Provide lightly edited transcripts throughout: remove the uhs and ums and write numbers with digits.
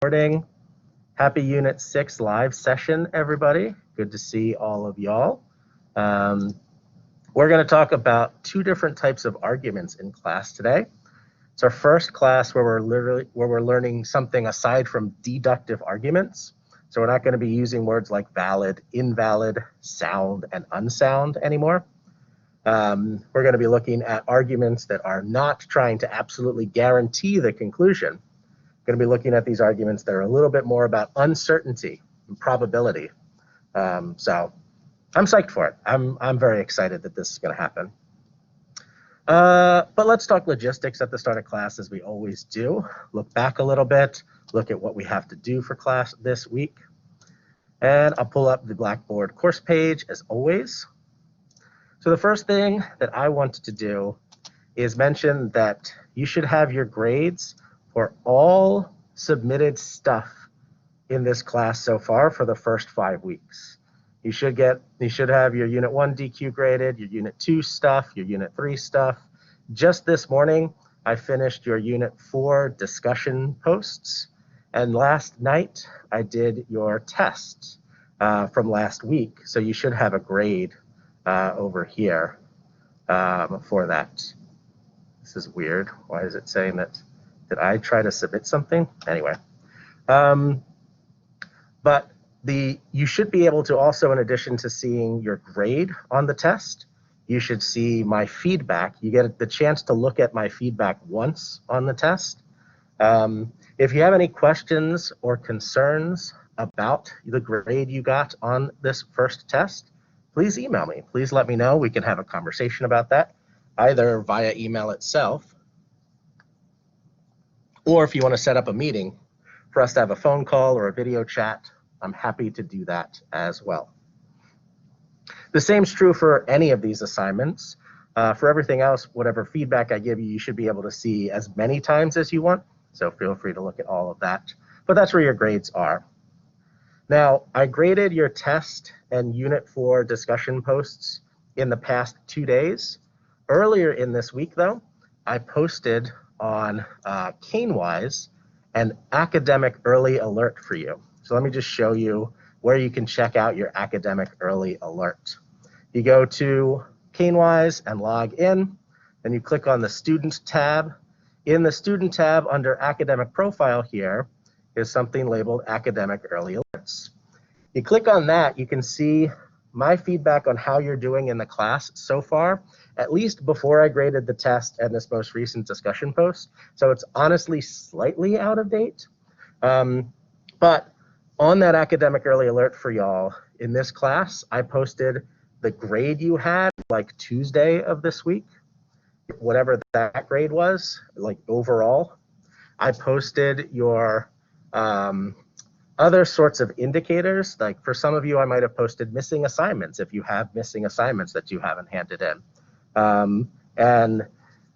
Morning. Happy Unit 6 live session, everybody. Good to see all of y'all. We're going to talk about two different types of arguments in class today. It's our first class where we're learning something aside from deductive arguments. So we're not going to be using words like valid, invalid, sound, and unsound anymore. We're going to be looking at arguments that are not trying to absolutely guarantee the conclusion. Going to be looking at these arguments that are a little bit more about uncertainty and probability. So I'm psyched for it. I'm very excited that this is going to happen. But let's talk logistics at the start of class, as we always do. Look back a little bit, look at what we have to do for class this week. And I'll pull up the Blackboard course page as always. So the first thing that I wanted to do is mention that you should have your grades for all submitted stuff in this class so far for the first 5 weeks. You should have your Unit 1 DQ graded, your Unit 2 stuff, your Unit 3 stuff. Just this morning, I finished your Unit 4 discussion posts. And last night, I did your test from last week. So you should have a grade over here for that. This is weird. Why is it saying that? Did I try to submit something? Anyway. But you should be able to also, in addition to seeing your grade on the test, you should see my feedback. You get the chance to look at my feedback once on the test. If you have any questions or concerns about the grade you got on this first test, please email me. Please let me know. We can have a conversation about that, either via email itself, or if you want to set up a meeting for us to have a phone call or a video chat, I'm happy to do that as well. The same is true for any of these assignments. For everything else, whatever feedback I give you, you should be able to see as many times as you want. So feel free to look at all of that. But that's where your grades are. Now, I graded your test and Unit 4 discussion posts in the past 2 days. Earlier in this week, though, I posted on CaneWise an academic early alert for you. So let me just show you where you can check out your academic early alert. You go to CaneWise and log in, and you click on the Student tab. In the Student tab under Academic Profile here is something labeled Academic Early Alerts. You click on that, you can see my feedback on how you're doing in the class so far, at least before I graded the test and this most recent discussion post. So it's honestly slightly out of date. But on that academic early alert for y'all, in this class, I posted the grade you had like Tuesday of this week, whatever that grade was, like overall. I posted your other sorts of indicators. Like for some of you, I might have posted missing assignments if you have missing assignments that you haven't handed in. And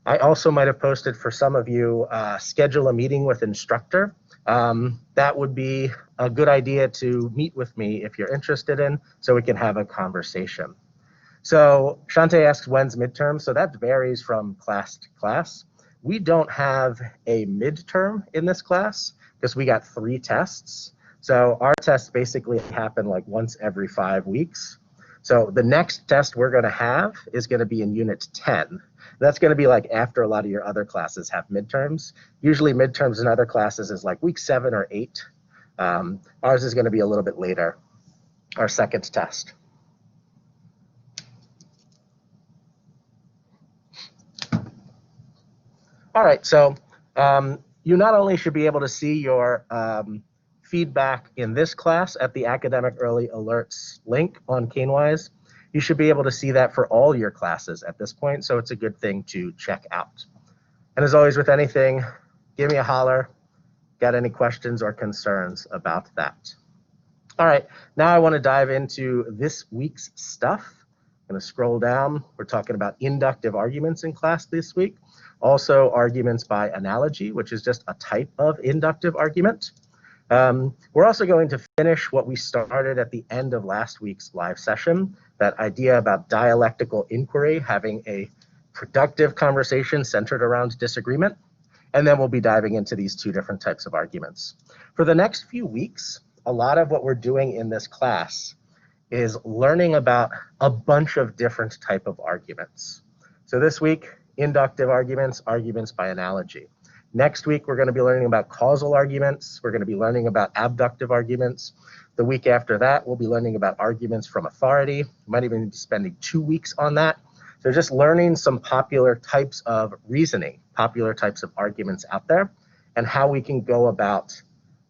I also might have posted for some of you, schedule a meeting with instructor. That would be a good idea to meet with me if you're interested in, so we can have a conversation. So Shante asks, when's midterm? So that varies from class to class. We don't have a midterm in this class because we got 3 tests. So our tests basically happen like once every 5 weeks. So the next test we're going to have is going to be in Unit 10. That's going to be like after a lot of your other classes have midterms. Usually midterms in other classes is like week 7 or 8. Ours is going to be a little bit later, our second test. All right, so you not only should be able to see your feedback in this class at the Academic Early Alerts link on CaneWise, you should be able to see that for all your classes at this point, so it's a good thing to check out. And as always with anything, give me a holler. Got any questions or concerns about that? All right, now I want to dive into this week's stuff. I'm going to scroll down. We're talking about inductive arguments in class this week. Also arguments by analogy, which is just a type of inductive argument. We're also going to finish what we started at the end of last week's live session, that idea about dialectical inquiry, having a productive conversation centered around disagreement. And then we'll be diving into these 2 different types of arguments. For the next few weeks, a lot of what we're doing in this class is learning about a bunch of different type of arguments. So this week, inductive arguments, arguments by analogy. Next week, we're going to be learning about causal arguments. We're going to be learning about abductive arguments. The week after that, we'll be learning about arguments from authority. We might even be spending 2 weeks on that. So just learning some popular types of reasoning, popular types of arguments out there, and how we can go about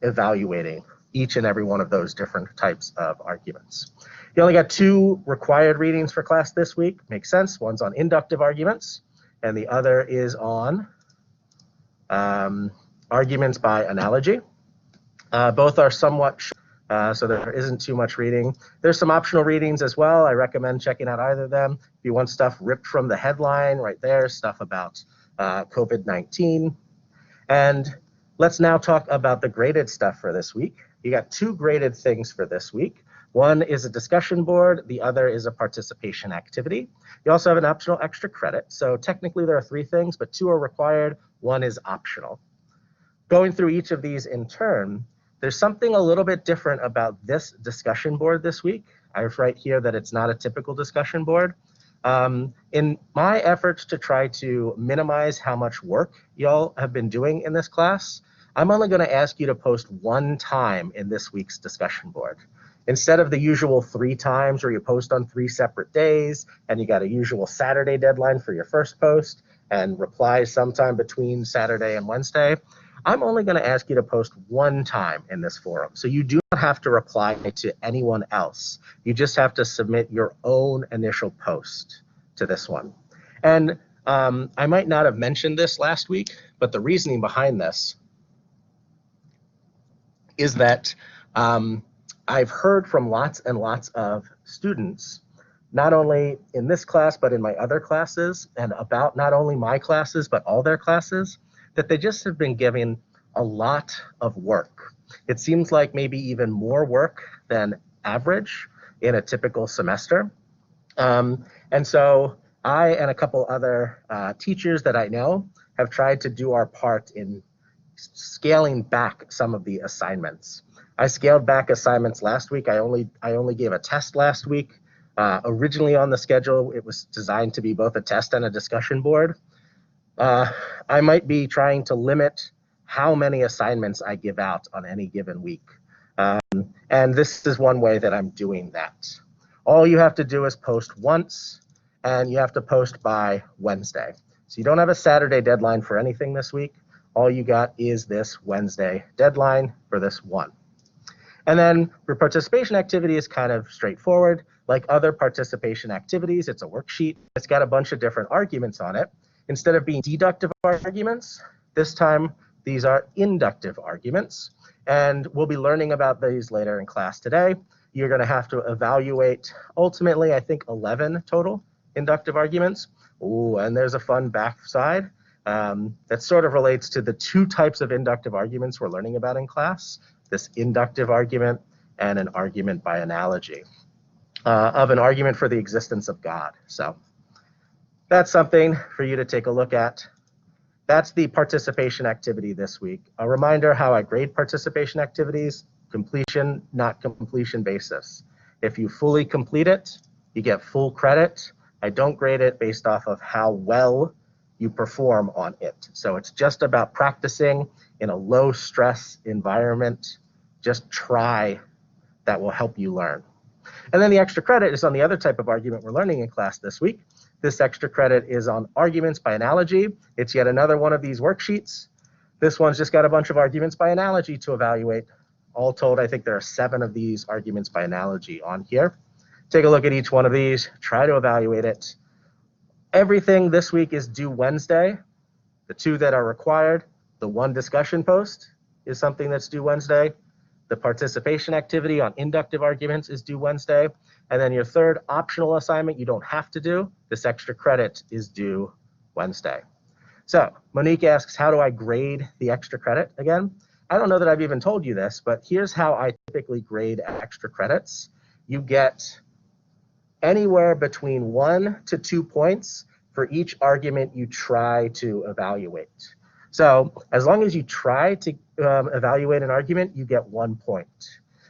evaluating each and every one of those different types of arguments. You only got 2 required readings for class this week. Makes sense. One's on inductive arguments, and the other is on arguments by analogy. Both are somewhat so there isn't too much reading. There's some optional readings as well. I recommend checking out either of them. If you want stuff ripped from the headline right there, stuff about COVID-19. And let's now talk about the graded stuff for this week. You got 2 graded things for this week. One is a discussion board, the other is a participation activity. You also have an optional extra credit. So technically there are 3 things, but 2 are required, 1 is optional. Going through each of these in turn, there's something a little bit different about this discussion board this week. I write here that it's not a typical discussion board. In my efforts to try to minimize how much work y'all have been doing in this class, I'm only going to ask you to post 1 time in this week's discussion board. Instead of the usual 3 times where you post on 3 separate days and you got a usual Saturday deadline for your first post and replies sometime between Saturday and Wednesday, I'm only going to ask you to post 1 time in this forum. So you do not have to reply to anyone else. You just have to submit your own initial post to this one. And I might not have mentioned this last week, but the reasoning behind this is that I've heard from lots and lots of students, not only in this class, but in my other classes, and about not only my classes, but all their classes, that they just have been given a lot of work. It seems like maybe even more work than average in a typical semester. And so I and a couple other teachers that I know have tried to do our part in scaling back some of the assignments. I scaled back assignments last week. I only gave a test last week. Originally on the schedule, it was designed to be both a test and a discussion board. I might be trying to limit how many assignments I give out on any given week. And this is one way that I'm doing that. All you have to do is post once, and you have to post by Wednesday. So you don't have a Saturday deadline for anything this week. All you got is this Wednesday deadline for this one. And then your participation activity is kind of straightforward. Like other participation activities, it's a worksheet. It's got a bunch of different arguments on it. Instead of being deductive arguments, this time these are inductive arguments. And we'll be learning about these later in class today. You're going to have to evaluate, ultimately, I think 11 total inductive arguments. Ooh, and there's a fun backside that sort of relates to the 2 types of inductive arguments we're learning about in class, this inductive argument and an argument by analogy of an argument for the existence of God. So that's something for you to take a look at. That's the participation activity this week. A reminder how I grade participation activities: completion, not completion basis. If you fully complete it, you get full credit. I don't grade it based off of how well you perform on it. So it's just about practicing in a low stress environment. Just try. That will help you learn. And then the extra credit is on the other type of argument we're learning in class this week. This extra credit is on arguments by analogy. It's yet another one of these worksheets. This one's just got a bunch of arguments by analogy to evaluate. All told, I think there are 7 of these arguments by analogy on here. Take a look at each one of these, try to evaluate it. Everything this week is due Wednesday. The 2 that are required, the 1 discussion post is something that's due Wednesday. The participation activity on inductive arguments is due Wednesday. And then your 3rd optional assignment you don't have to do, this extra credit, is due Wednesday. So Monique asks, how do I grade the extra credit again? I don't know that I've even told you this, but here's how I typically grade extra credits. You get anywhere between 1 to 2 points for each argument you try to evaluate. So as long as you try to evaluate an argument, you get 1 point.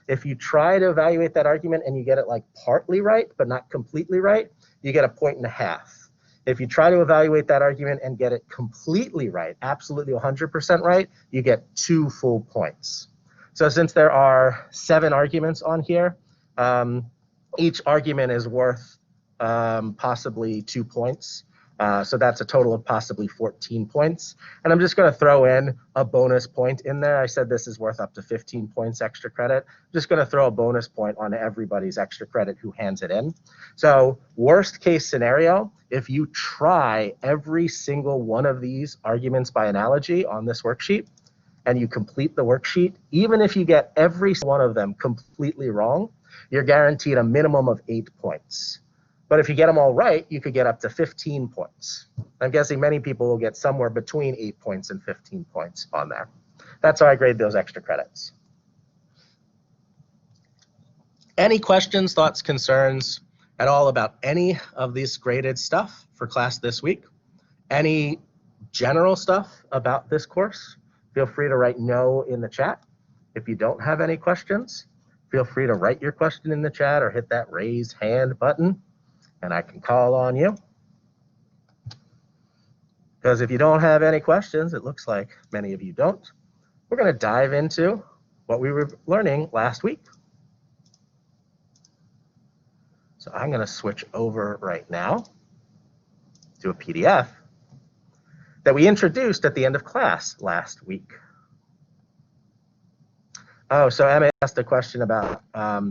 If you try to evaluate that argument and you get it like partly right, but not completely right, you get 1.5 points. If you try to evaluate that argument and get it completely right, absolutely 100% right, you get 2 full points. So since there are 7 arguments on here, each argument is worth possibly 2 points. So that's a total of possibly 14 points. And I'm just going to throw in a bonus point in there. I said this is worth up to 15 points extra credit. I'm just going to throw a bonus point on everybody's extra credit who hands it in. So worst case scenario, if you try every single one of these arguments by analogy on this worksheet, and you complete the worksheet, even if you get every one of them completely wrong, you're guaranteed a minimum of 8 points. But if you get them all right, you could get up to 15 points. I'm guessing many people will get somewhere between 8 points and 15 points on there. That's how I grade those extra credits. Any questions, thoughts, concerns at all about any of this graded stuff for class this week? Any general stuff about this course? Feel free to write no in the chat. If you don't have any questions, feel free to write your question in the chat or hit that raise hand button, and I can call on you. Because if you don't have any questions, it looks like many of you don't, we're going to dive into what we were learning last week. So I'm going to switch over right now to a PDF that we introduced at the end of class last week. Oh, so Emma asked a question about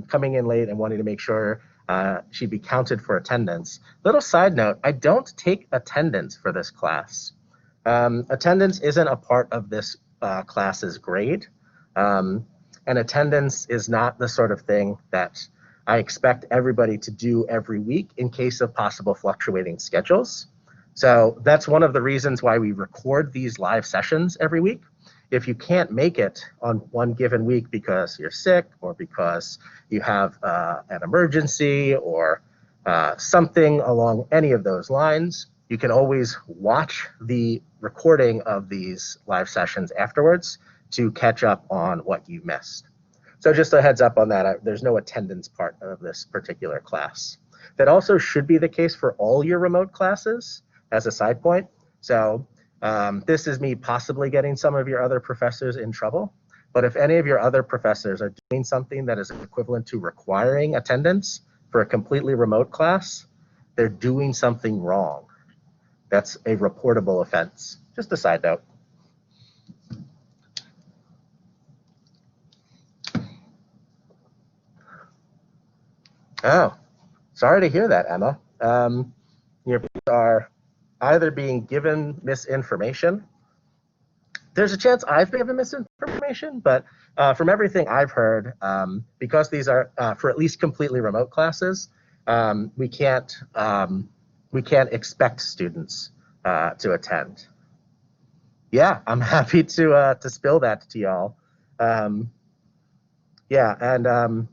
coming in late and wanting to make sure she'd be counted for attendance. Little side note, I don't take attendance for this class. Attendance isn't a part of this class's grade. And attendance is not the sort of thing that I expect everybody to do every week in case of possible fluctuating schedules. So that's one of the reasons why we record these live sessions every week. If you can't make it on one given week because you're sick or because you have an emergency or something along any of those lines, you can always watch the recording of these live sessions afterwards to catch up on what you missed. So just a heads up on that, there's no attendance part of this particular class. That also should be the case for all your remote classes as a side point. So this is me possibly getting some of your other professors in trouble. But if any of your other professors are doing something that is equivalent to requiring attendance for a completely remote class, they're doing something wrong. That's a reportable offense. Just a side note. Oh, sorry to hear that, Emma. Your people are either being given misinformation. There's a chance I've been given misinformation, but from everything I've heard, because these are for at least completely remote classes, we can't expect students to attend. Yeah, I'm happy to spill that to y'all. Yeah, and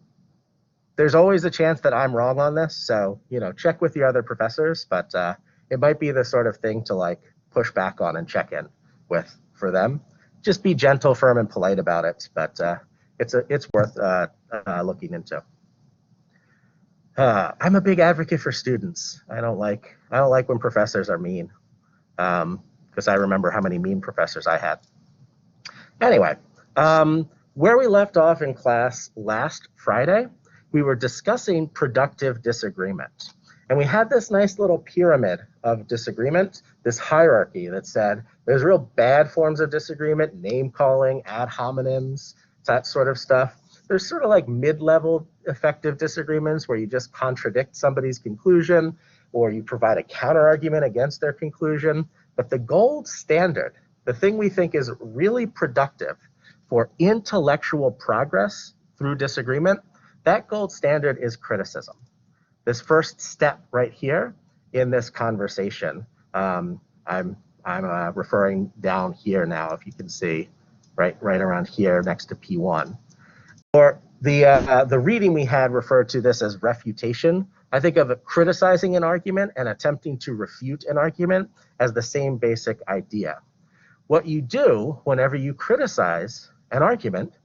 there's always a chance that I'm wrong on this, so check with your other professors, but it might be the sort of thing to like push back on and check in with for them. Just be gentle, firm, and polite about it, but it's worth looking into. I'm a big advocate for students. I don't like when professors are mean, because I remember how many mean professors I had. Anyway, where we left off in class last Friday, we were discussing productive disagreement. And we had this nice little pyramid of disagreement, this hierarchy that said there's real bad forms of disagreement, name calling, ad hominems, that sort of stuff. There's sort of like mid-level effective disagreements where you just contradict somebody's conclusion or you provide a counter argument against their conclusion. But the gold standard, the thing we think is really productive for intellectual progress through disagreement, that gold standard is criticism. This first step right here in this conversation, I'm referring down here now, if you can see, right around here next to P1. Or the reading we had referred to this as refutation. I think of criticizing an argument and attempting to refute an argument as the same basic idea. What you do whenever you criticize an argument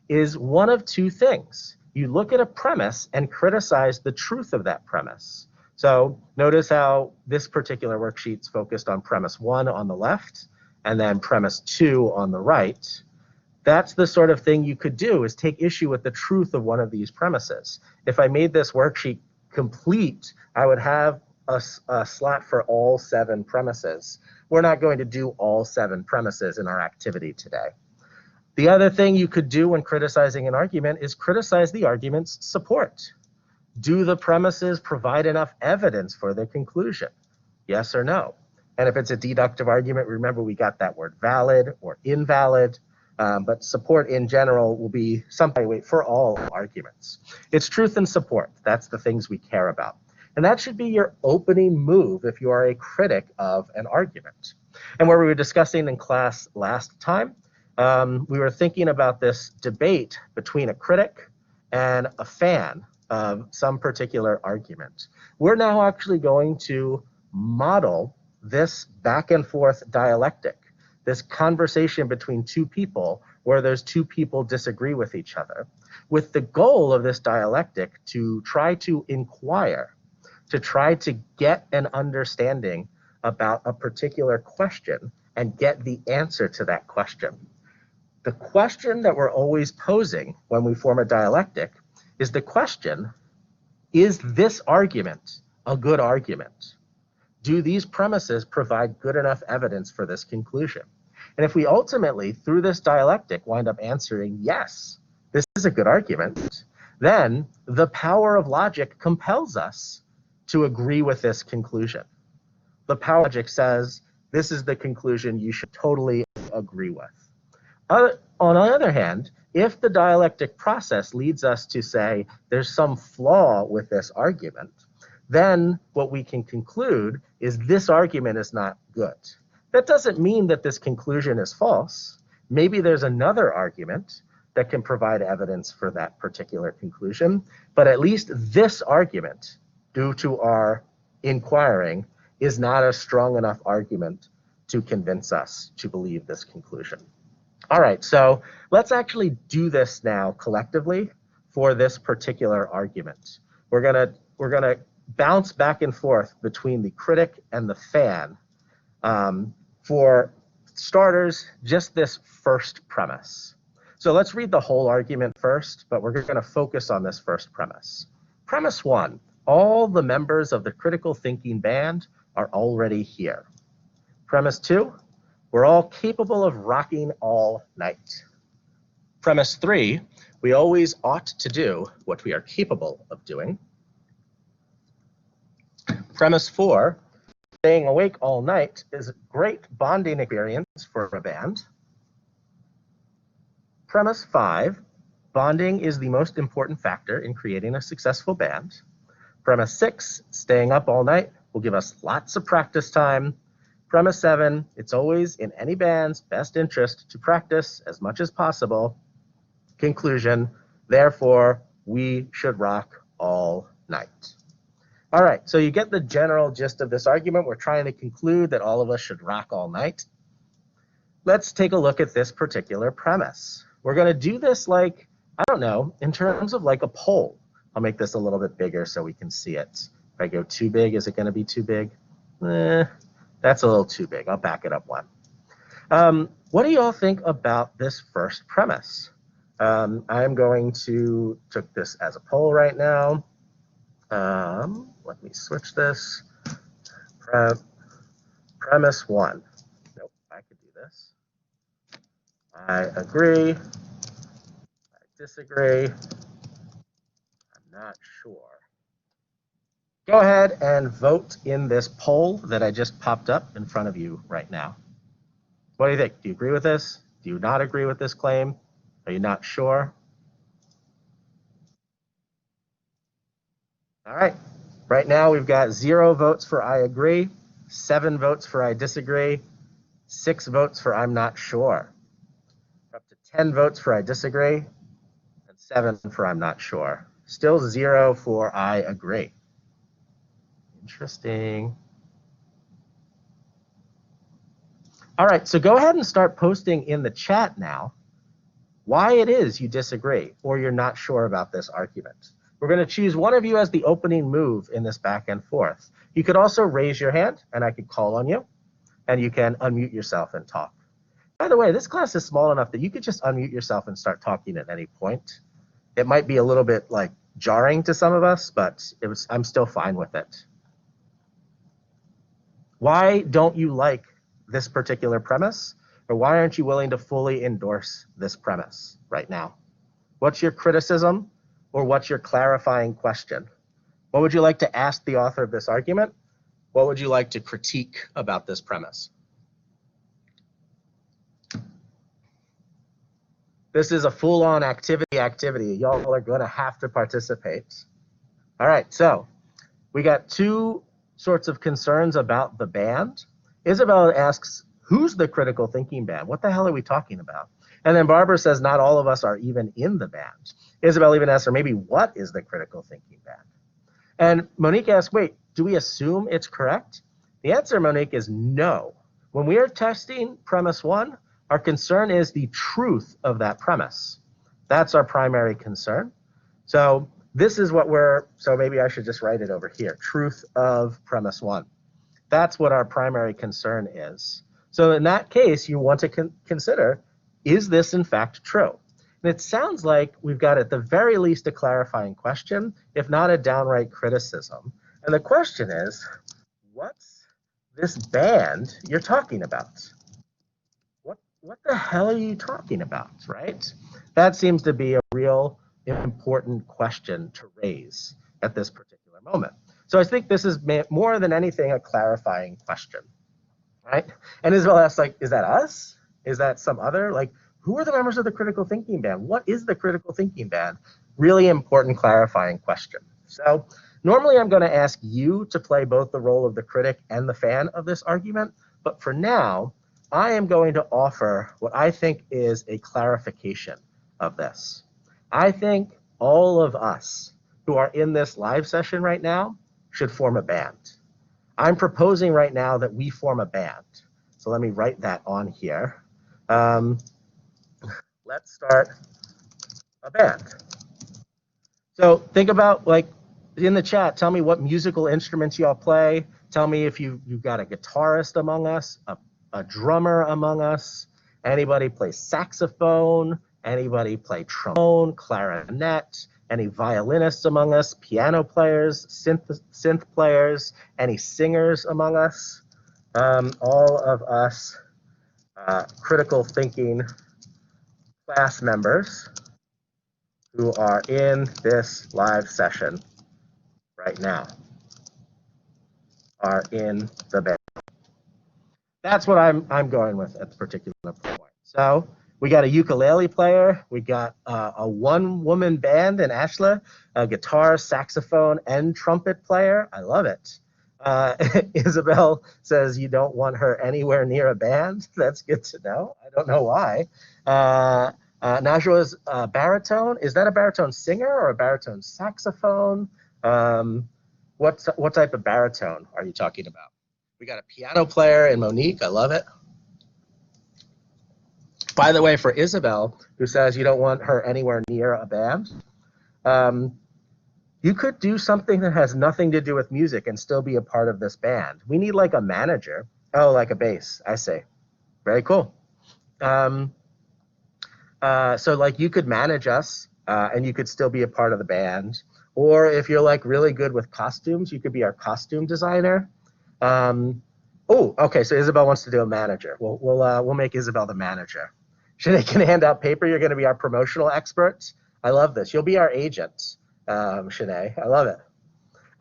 is one of two things. You look at a premise and criticize the truth of that premise. So notice how this particular worksheet's focused on premise 1 on the left and then premise 2 on the right. That's the sort of thing you could do, is take issue with the truth of one of these premises. If I made this worksheet complete, I would have a slot for all 7 premises. We're not going to do all 7 premises in our activity today. The other thing you could do when criticizing an argument is criticize the argument's support. Do the premises provide enough evidence for the conclusion? Yes or no? And if it's a deductive argument, remember we got that word valid or invalid, but support in general will be something for all arguments. It's truth and support. That's the things we care about. And that should be your opening move if you are a critic of an argument. And what we were discussing in class last time, we were thinking about this debate between a critic and a fan of some particular argument. We're now actually going to model this back and forth dialectic, this conversation between two people where those two people disagree with each other, with the goal of this dialectic to try to inquire, to try to get an understanding about a particular question and get the answer to that question. The question that we're always posing when we form a dialectic is the question, is this argument a good argument? Do these premises provide good enough evidence for this conclusion? And if we ultimately, through this dialectic, wind up answering, yes, this is a good argument, then the power of logic compels us to agree with this conclusion. The power of logic says, this is the conclusion you should totally agree with. On the other hand, if the dialectic process leads us to say there's some flaw with this argument, then what we can conclude is this argument is not good. That doesn't mean that this conclusion is false. Maybe there's another argument that can provide evidence for that particular conclusion, but at least this argument, due to our inquiring, is not a strong enough argument to convince us to believe this conclusion. All right, so let's actually do this now collectively for this particular argument. We're gonna bounce back and forth between the critic and the fan. For starters, just this first premise. So let's read the whole argument first, but we're gonna focus on this first premise. Premise 1, all the members of the critical thinking band are already here. Premise 2, we're all capable of rocking all night. Premise 3, we always ought to do what we are capable of doing. Premise 4, staying awake all night is a great bonding experience for a band. Premise 5, bonding is the most important factor in creating a successful band. Premise 6, staying up all night will give us lots of practice time. Premise 7, it's always in any band's best interest to practice as much as possible. Conclusion, therefore, we should rock all night. All right, so you get the general gist of this argument. We're trying to conclude that all of us should rock all night. Let's take a look at this particular premise. We're going to do this like, I don't know, in terms of like a poll. I'll make this a little bit bigger so we can see it. If I go too big, is it going to be too big? That's a little too big. I'll back it up one. What do you all think about this first premise? I'm going to take this as a poll right now. Let me switch this. Premise 1. Nope, I could do this. I agree. I disagree. I'm not sure. Go ahead and vote in this poll that I just popped up in front of you right now. What do you think? Do you agree with this? Do you not agree with this claim? Are you not sure? All right. Right now we've got 0 votes for I agree, 7 votes for I disagree, 6 votes for I'm not sure. Up to 10 votes for I disagree, and 7 for I'm not sure. Still 0 for I agree. Interesting. All right, so go ahead and start posting in the chat now why it is you disagree or you're not sure about this argument. We're going to choose one of you as the opening move in this back and forth. You could also raise your hand, and I could call on you, and you can unmute yourself and talk. By the way, this class is small enough that you could just unmute yourself and start talking at any point. It might be a little bit like jarring to some of us, but I'm still fine with it. Why don't you like this particular premise? Or why aren't you willing to fully endorse this premise right now? What's your criticism or what's your clarifying question? What would you like to ask the author of this argument? What would you like to critique about this premise? This is a full-on activity. Y'all are going to have to participate. All right, so we got two sorts of concerns about the band. Isabel asks, who's the critical thinking band? What the hell are we talking about? And then Barbara says, not all of us are even in the band. Isabel even asks her, maybe what is the critical thinking band? And Monique asks, wait, do we assume it's correct? The answer, Monique, is no. When we are testing premise one, our concern is the truth of that premise. That's our primary concern. So this is what so maybe I should just write it over here, truth of premise one. That's what our primary concern is. So in that case, you want to consider, is this in fact true? And it sounds like we've got at the very least a clarifying question, if not a downright criticism. And the question is, what's this band you're talking about? What the hell are you talking about, right? That seems to be a real important question to raise at this particular moment. So I think this is more than anything a clarifying question, right? And Isabel asks, like, is that us? Is that some other? Like, who are the members of the critical thinking band? What is the critical thinking band? Really important clarifying question. So normally I'm going to ask you to play both the role of the critic and the fan of this argument, but for now, I am going to offer what I think is a clarification of this. I think all of us who are in this live session right now should form a band. I'm proposing right now that we form a band. So let me write that on here. Let's start a band. So think about, like, in the chat, tell me what musical instruments y'all play. Tell me if you've got a guitarist among us, a drummer among us, anybody play saxophone, anybody play trombone, clarinet, any violinists among us, piano players, synth players, any singers among us, all of us critical thinking class members who are in this live session right now are in the band. That's what I'm going with at the particular point. So we got a ukulele player, we got a one-woman band in Ashla, a guitar, saxophone, and trumpet player. I love it. Isabel says you don't want her anywhere near a band. That's good to know. I don't know why. Najwa's baritone. Is that a baritone singer or a baritone saxophone? What type of baritone are you talking about? We got a piano player in Monique. I love it. By the way, for Isabel, who says you don't want her anywhere near a band, you could do something that has nothing to do with music and still be a part of this band. We need like a manager. Oh, like a bass, I see. Very cool. So like you could manage us and you could still be a part of the band. Or if you're like really good with costumes, you could be our costume designer. Oh, okay, so Isabel wants to do a manager. We'll make Isabel the manager. Sinead can hand out paper. You're going to be our promotional expert. I love this. You'll be our agent, Sinead. I love it.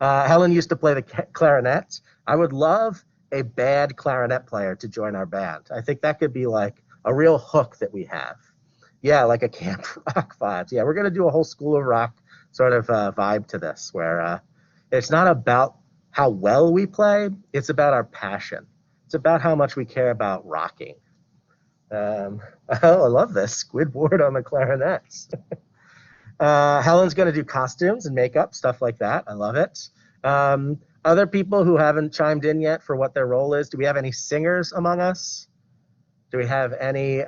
Helen used to play the clarinet. I would love a bad clarinet player to join our band. I think that could be like a real hook that we have. Yeah, like a camp rock vibe. Yeah, we're going to do a whole School of Rock sort of vibe to this, where it's not about how well we play, it's about our passion. It's about how much we care about rocking. Oh, I love this. Squidward on the clarinets. Helen's going to do costumes and makeup, stuff like that. I love it. Other people who haven't chimed in yet for what their role is, do we have any singers among us? Do we have any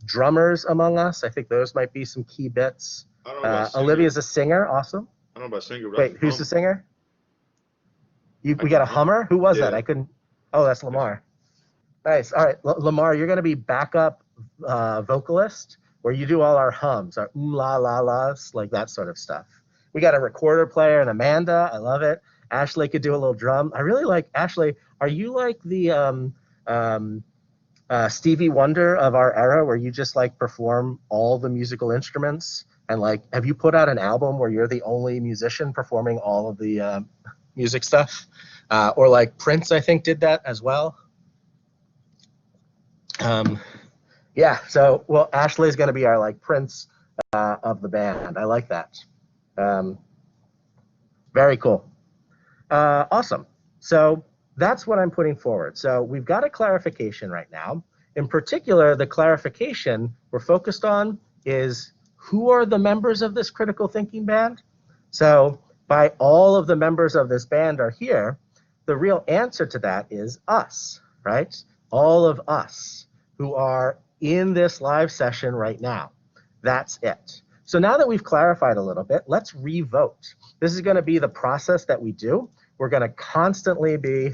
drummers among us? I think those might be some key bits. I don't know about singer. Olivia's a singer. Awesome. I don't know about singer. But Wait, who's the singer? We can got a hum. hummer? Who was Yeah. that? I couldn't. Oh, that's Lamar. Nice. All right, Lamar, you're going to be backup vocalist where you do all our hums, our la la las, like that sort of stuff. We got a recorder player and Amanda. I love it. Ashley could do a little drum. I really like Ashley. Are you like the Stevie Wonder of our era, where you just like perform all the musical instruments? And like, have you put out an album where you're the only musician performing all of the music stuff? Or like Prince, I think, did that as well. Yeah, so, well, Ashley's going to be our like Prince of the band. I like that. Very cool. Awesome. So that's what I'm putting forward. So we've got a clarification right now. In particular, the clarification we're focused on is who are the members of this critical thinking band? So by all of the members of this band are here, the real answer to that is us, right? All of us who are in this live session right now. That's it. So now that we've clarified a little bit, let's re-vote. This is going to be the process that we do. We're going to constantly be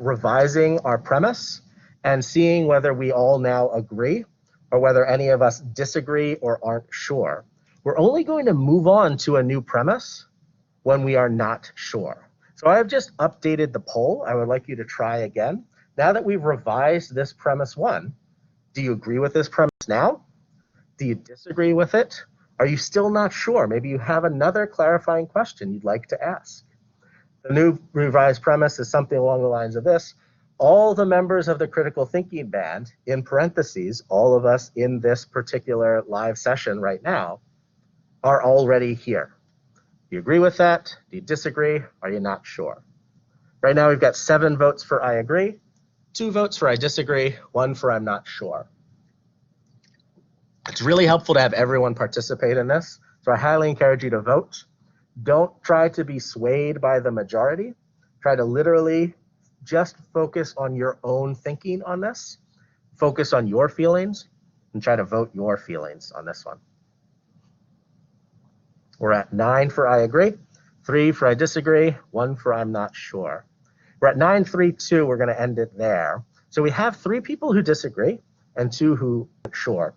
revising our premise and seeing whether we all now agree or whether any of us disagree or aren't sure. We're only going to move on to a new premise when we are not sure. So I have just updated the poll. I would like you to try again. Now that we've revised this premise 1, do you agree with this premise now? Do you disagree with it? Are you still not sure? Maybe you have another clarifying question you'd like to ask. The new revised premise is something along the lines of this. All the members of the critical thinking band, in parentheses, all of us in this particular live session right now, are already here. Do you agree with that? Do you disagree? Are you not sure? Right now we've got 7 votes for I agree, 2 votes for I disagree, 1 for I'm not sure. It's really helpful to have everyone participate in this, so I highly encourage you to vote. Don't try to be swayed by the majority. Try to literally just focus on your own thinking on this, focus on your feelings, and try to vote your feelings on this one. We're at 9 for I agree, 3 for I disagree, 1 for I'm not sure. We're at 9-3-2, we're going to end it there. So we have 3 people who disagree and 2 who aren't sure.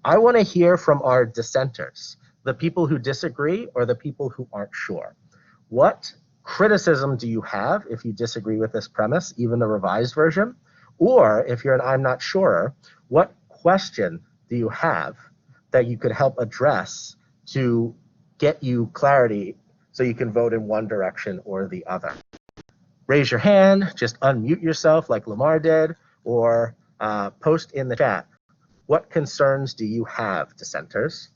I want to hear from our dissenters, the people who disagree or the people who aren't sure. What criticism do you have if you disagree with this premise, even the revised version? Or if you're an I'm not sure, what question do you have that you could help address to get you clarity so you can vote in one direction or the other? Raise your hand, just unmute yourself like Lamar did, or post in the chat. What concerns do you have, dissenters?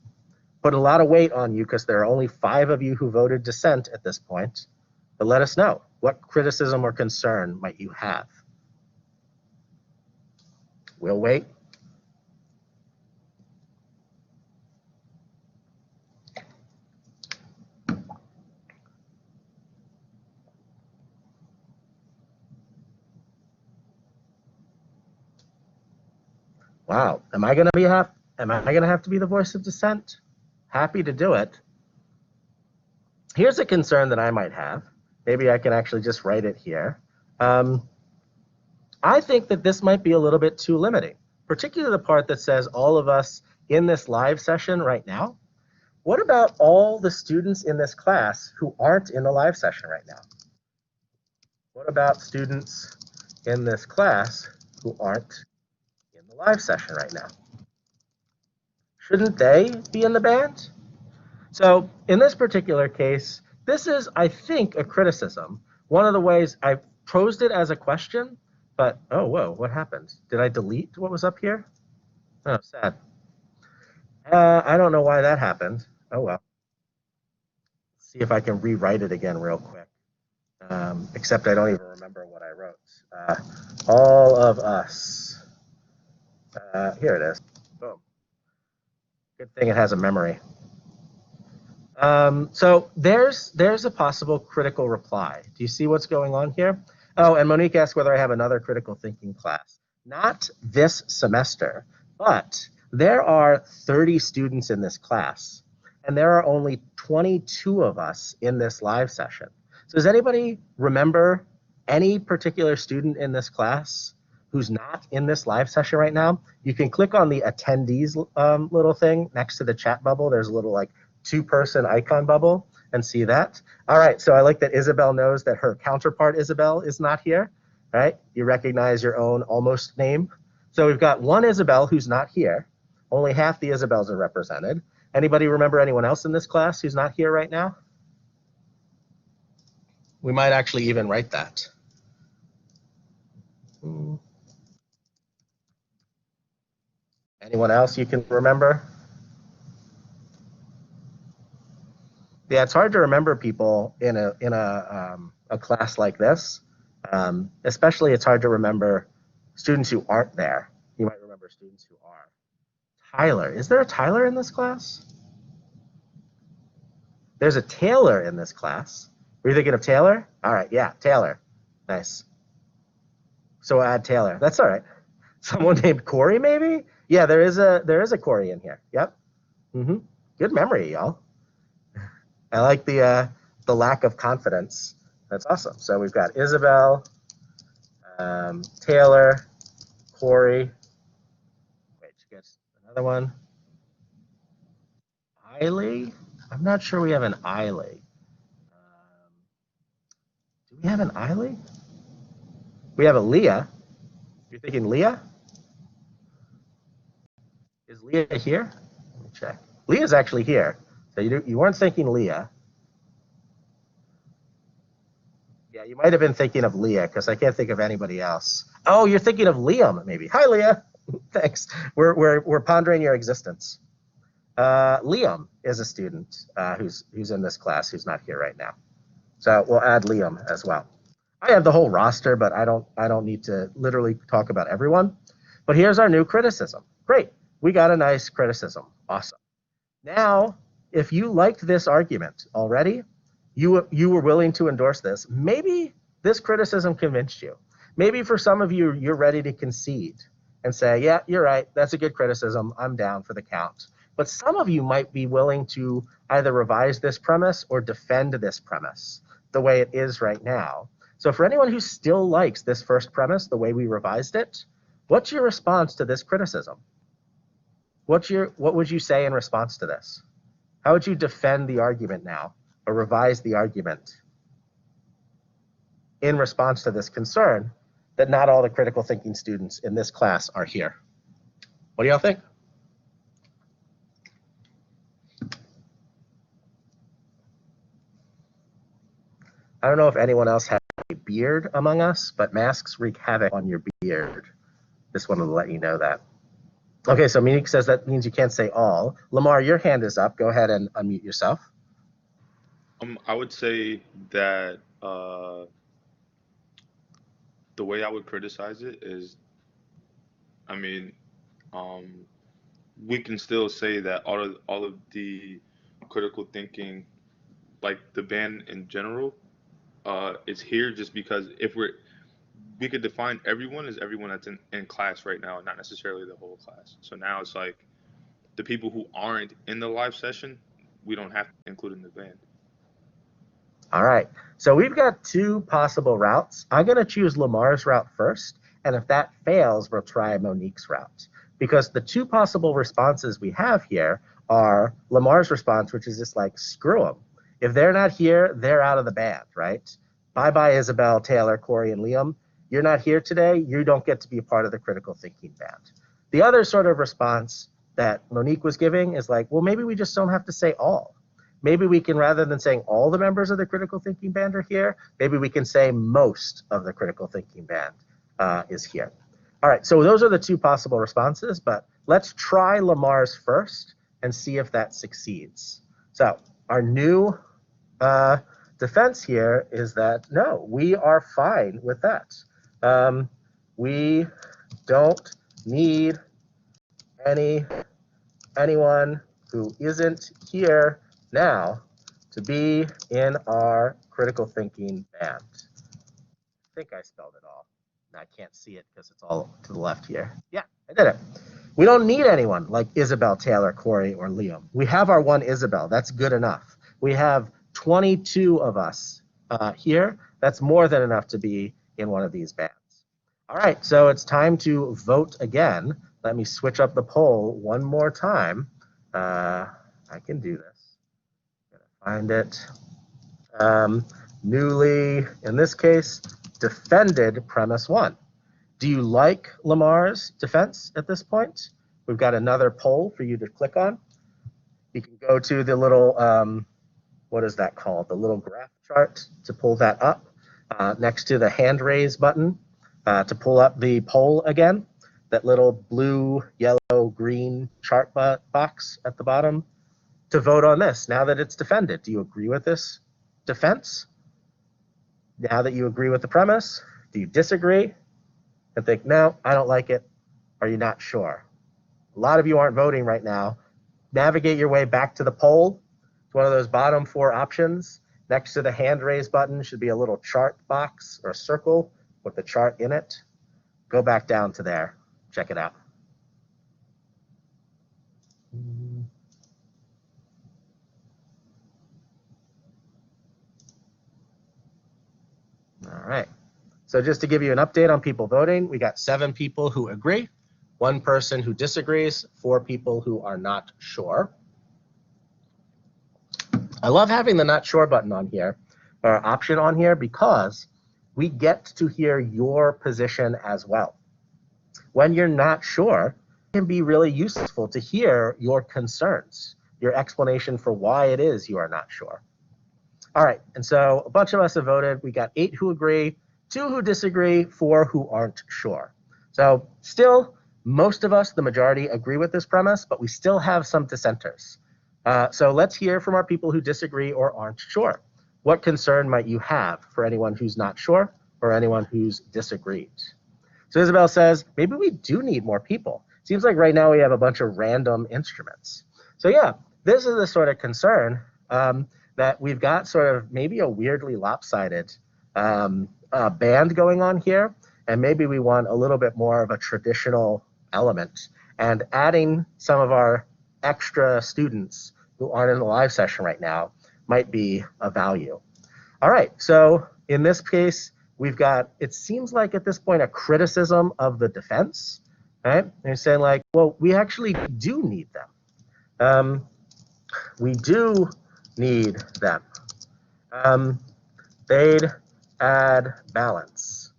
Put a lot of weight on you because there are only 5 of you who voted dissent at this point. But let us know, what criticism or concern might you have? We'll wait. Wow, am I gonna have to be the voice of dissent? Happy to do it. Here's a concern that I might have. Maybe I can actually just write it here. I think that this might be a little bit too limiting, particularly the part that says all of us in this live session right now. What about all the students in this class who aren't in the live session right now? What about students in this class who aren't in the live session right now? Shouldn't they be in the band? So in this particular case, this is, I think, a criticism. One of the ways I posed it as a question, but, oh, whoa, what happened? Did I delete what was up here? Oh, sad. I don't know why that happened. Oh, well. Let's see if I can rewrite it again real quick. Except I don't even remember what I wrote. All of us. Here it is. Boom. Good thing it has a memory. So there's a possible critical reply. Do you see what's going on here? Oh, and Monique asked whether I have another critical thinking class. Not this semester, but there are 30 students in this class, and there are only 22 of us in this live session. So does anybody remember any particular student in this class who's not in this live session right now? You can click on the attendees little thing next to the chat bubble. There's a little like 2-person icon bubble, and see that. All right, so I like that Isabel knows that her counterpart Isabel is not here, right? You recognize your own almost name. So we've got one Isabel who's not here. Only half the Isabels are represented. Anybody remember anyone else in this class who's not here right now? We might actually even write that. Anyone else you can remember? Yeah, it's hard to remember people in a class like this. Especially it's hard to remember students who aren't there. You might remember students who are. Tyler. Is there a Tyler in this class? There's a Taylor in this class. Were you thinking of Taylor? All right, yeah, Taylor. Nice. So we'll add Taylor. That's all right. Someone named Corey, maybe? Yeah, there is a Corey in here. Yep. Good memory, y'all. I like the lack of confidence. That's awesome. So we've got Isabel, Taylor, Corey. Wait, you get another one. Eiley? I'm not sure we have an Eiley. Do we have an Eiley? We have a Leah. You're thinking Leah? Is Leah here? Let me check. Leah's actually here. So you weren't thinking Leah. Yeah, you might have been thinking of Leah because I can't think of anybody else. Oh, you're thinking of Liam, maybe. Hi, Leah. Thanks. We're pondering your existence. Liam is a student who's in this class who's not here right now. So we'll add Liam as well. I have the whole roster, but I don't need to literally talk about everyone. But here's our new criticism. Great. We got a nice criticism. Awesome. Now, if you liked this argument already, you were willing to endorse this, maybe this criticism convinced you. Maybe for some of you, you're ready to concede and say, yeah, you're right. That's a good criticism. I'm down for the count. But some of you might be willing to either revise this premise or defend this premise the way it is right now. So for anyone who still likes this first premise, the way we revised it, what's your response to this criticism? What would you say in response to this? How would you defend the argument now or revise the argument in response to this concern that not all the critical thinking students in this class are here? What do y'all think? I don't know if anyone else has a beard among us, but masks wreak havoc on your beard. Just wanted to let you know that. Okay, so Monique says that means you can't say all. Lamar, your hand is up. Go ahead and unmute yourself. I would say that the way I would criticize it is, I mean, we can still say that all of the critical thinking, like the band in general, is here just because if we could define everyone as everyone that's in class right now, not necessarily the whole class. So now it's like the people who aren't in the live session, we don't have to include in the band. All right, so we've got two possible routes. I'm going to choose Lamar's route first, and if that fails, we'll try Monique's route. Because the two possible responses we have here are Lamar's response, which is just like, screw them. If they're not here, they're out of the band, right? Bye-bye, Isabel, Taylor, Corey, and Liam. You're not here today. You don't get to be a part of the critical thinking band. The other sort of response that Monique was giving is like, well, maybe we just don't have to say all. Maybe we can, rather than saying all the members of the critical thinking band are here, maybe we can say most of the critical thinking band is here. All right, so those are the two possible responses, but let's try Lamar's first and see if that succeeds. So our new defense here is that, no, we are fine with that. We don't need anyone who isn't here now to be in our critical thinking band. think I spelled it all. I can't see it because it's all to the left here. Yeah, I did it. We don't need anyone like Isabel, Taylor, Corey, or Liam. We have our one Isabel. That's good enough. We have 22 of us here. That's more than enough to be in one of these bands. All right, so it's time to vote again. Let me switch up the poll one more time. I can do this. Find it. Newly, in this case, defended premise one. Do you like Lamar's defense at this point? We've got another poll for you to click on. You can go to the little, what is that called? The little graph chart to pull that up next to the hand raise button to pull up the poll again. That little blue, yellow, green chart box at the bottom to vote on this now that it's defended. Do you agree with this defense? Now that you agree with the premise, do you disagree and think, no, I don't like it? Are you not sure? A lot of you aren't voting right now. Navigate your way back to the poll. It's one of those bottom four options. Next to the hand raise button should be a little chart box or a circle with the chart in it. Go back down to there. Check it out. All right. So just to give you an update on people voting, we got 7 people who agree, 1 person who disagrees, 4 people who are not sure. I love having the not sure button on here, or option on here, because we get to hear your position as well. When you're not sure, it can be really useful to hear your concerns, your explanation for why it is you are not sure. All right, and so a bunch of us have voted. We got 8 who agree, 2 who disagree, 4 who aren't sure. So still, most of us, the majority, agree with this premise, but we still have some dissenters. So let's hear from our people who disagree or aren't sure. What concern might you have for anyone who's not sure or anyone who's disagreed? So Isabel says, maybe we do need more people. Seems like right now we have a bunch of random instruments. So yeah, this is the sort of concern that we've got sort of maybe a weirdly lopsided band going on here, and maybe we want a little bit more of a traditional element, and adding some of our extra students who aren't in the live session right now might be of value. All right, so in this case, we've got, it seems like at this point, a criticism of the defense, right? They're saying like, well, we actually do need them. We do need them. They'd add balance.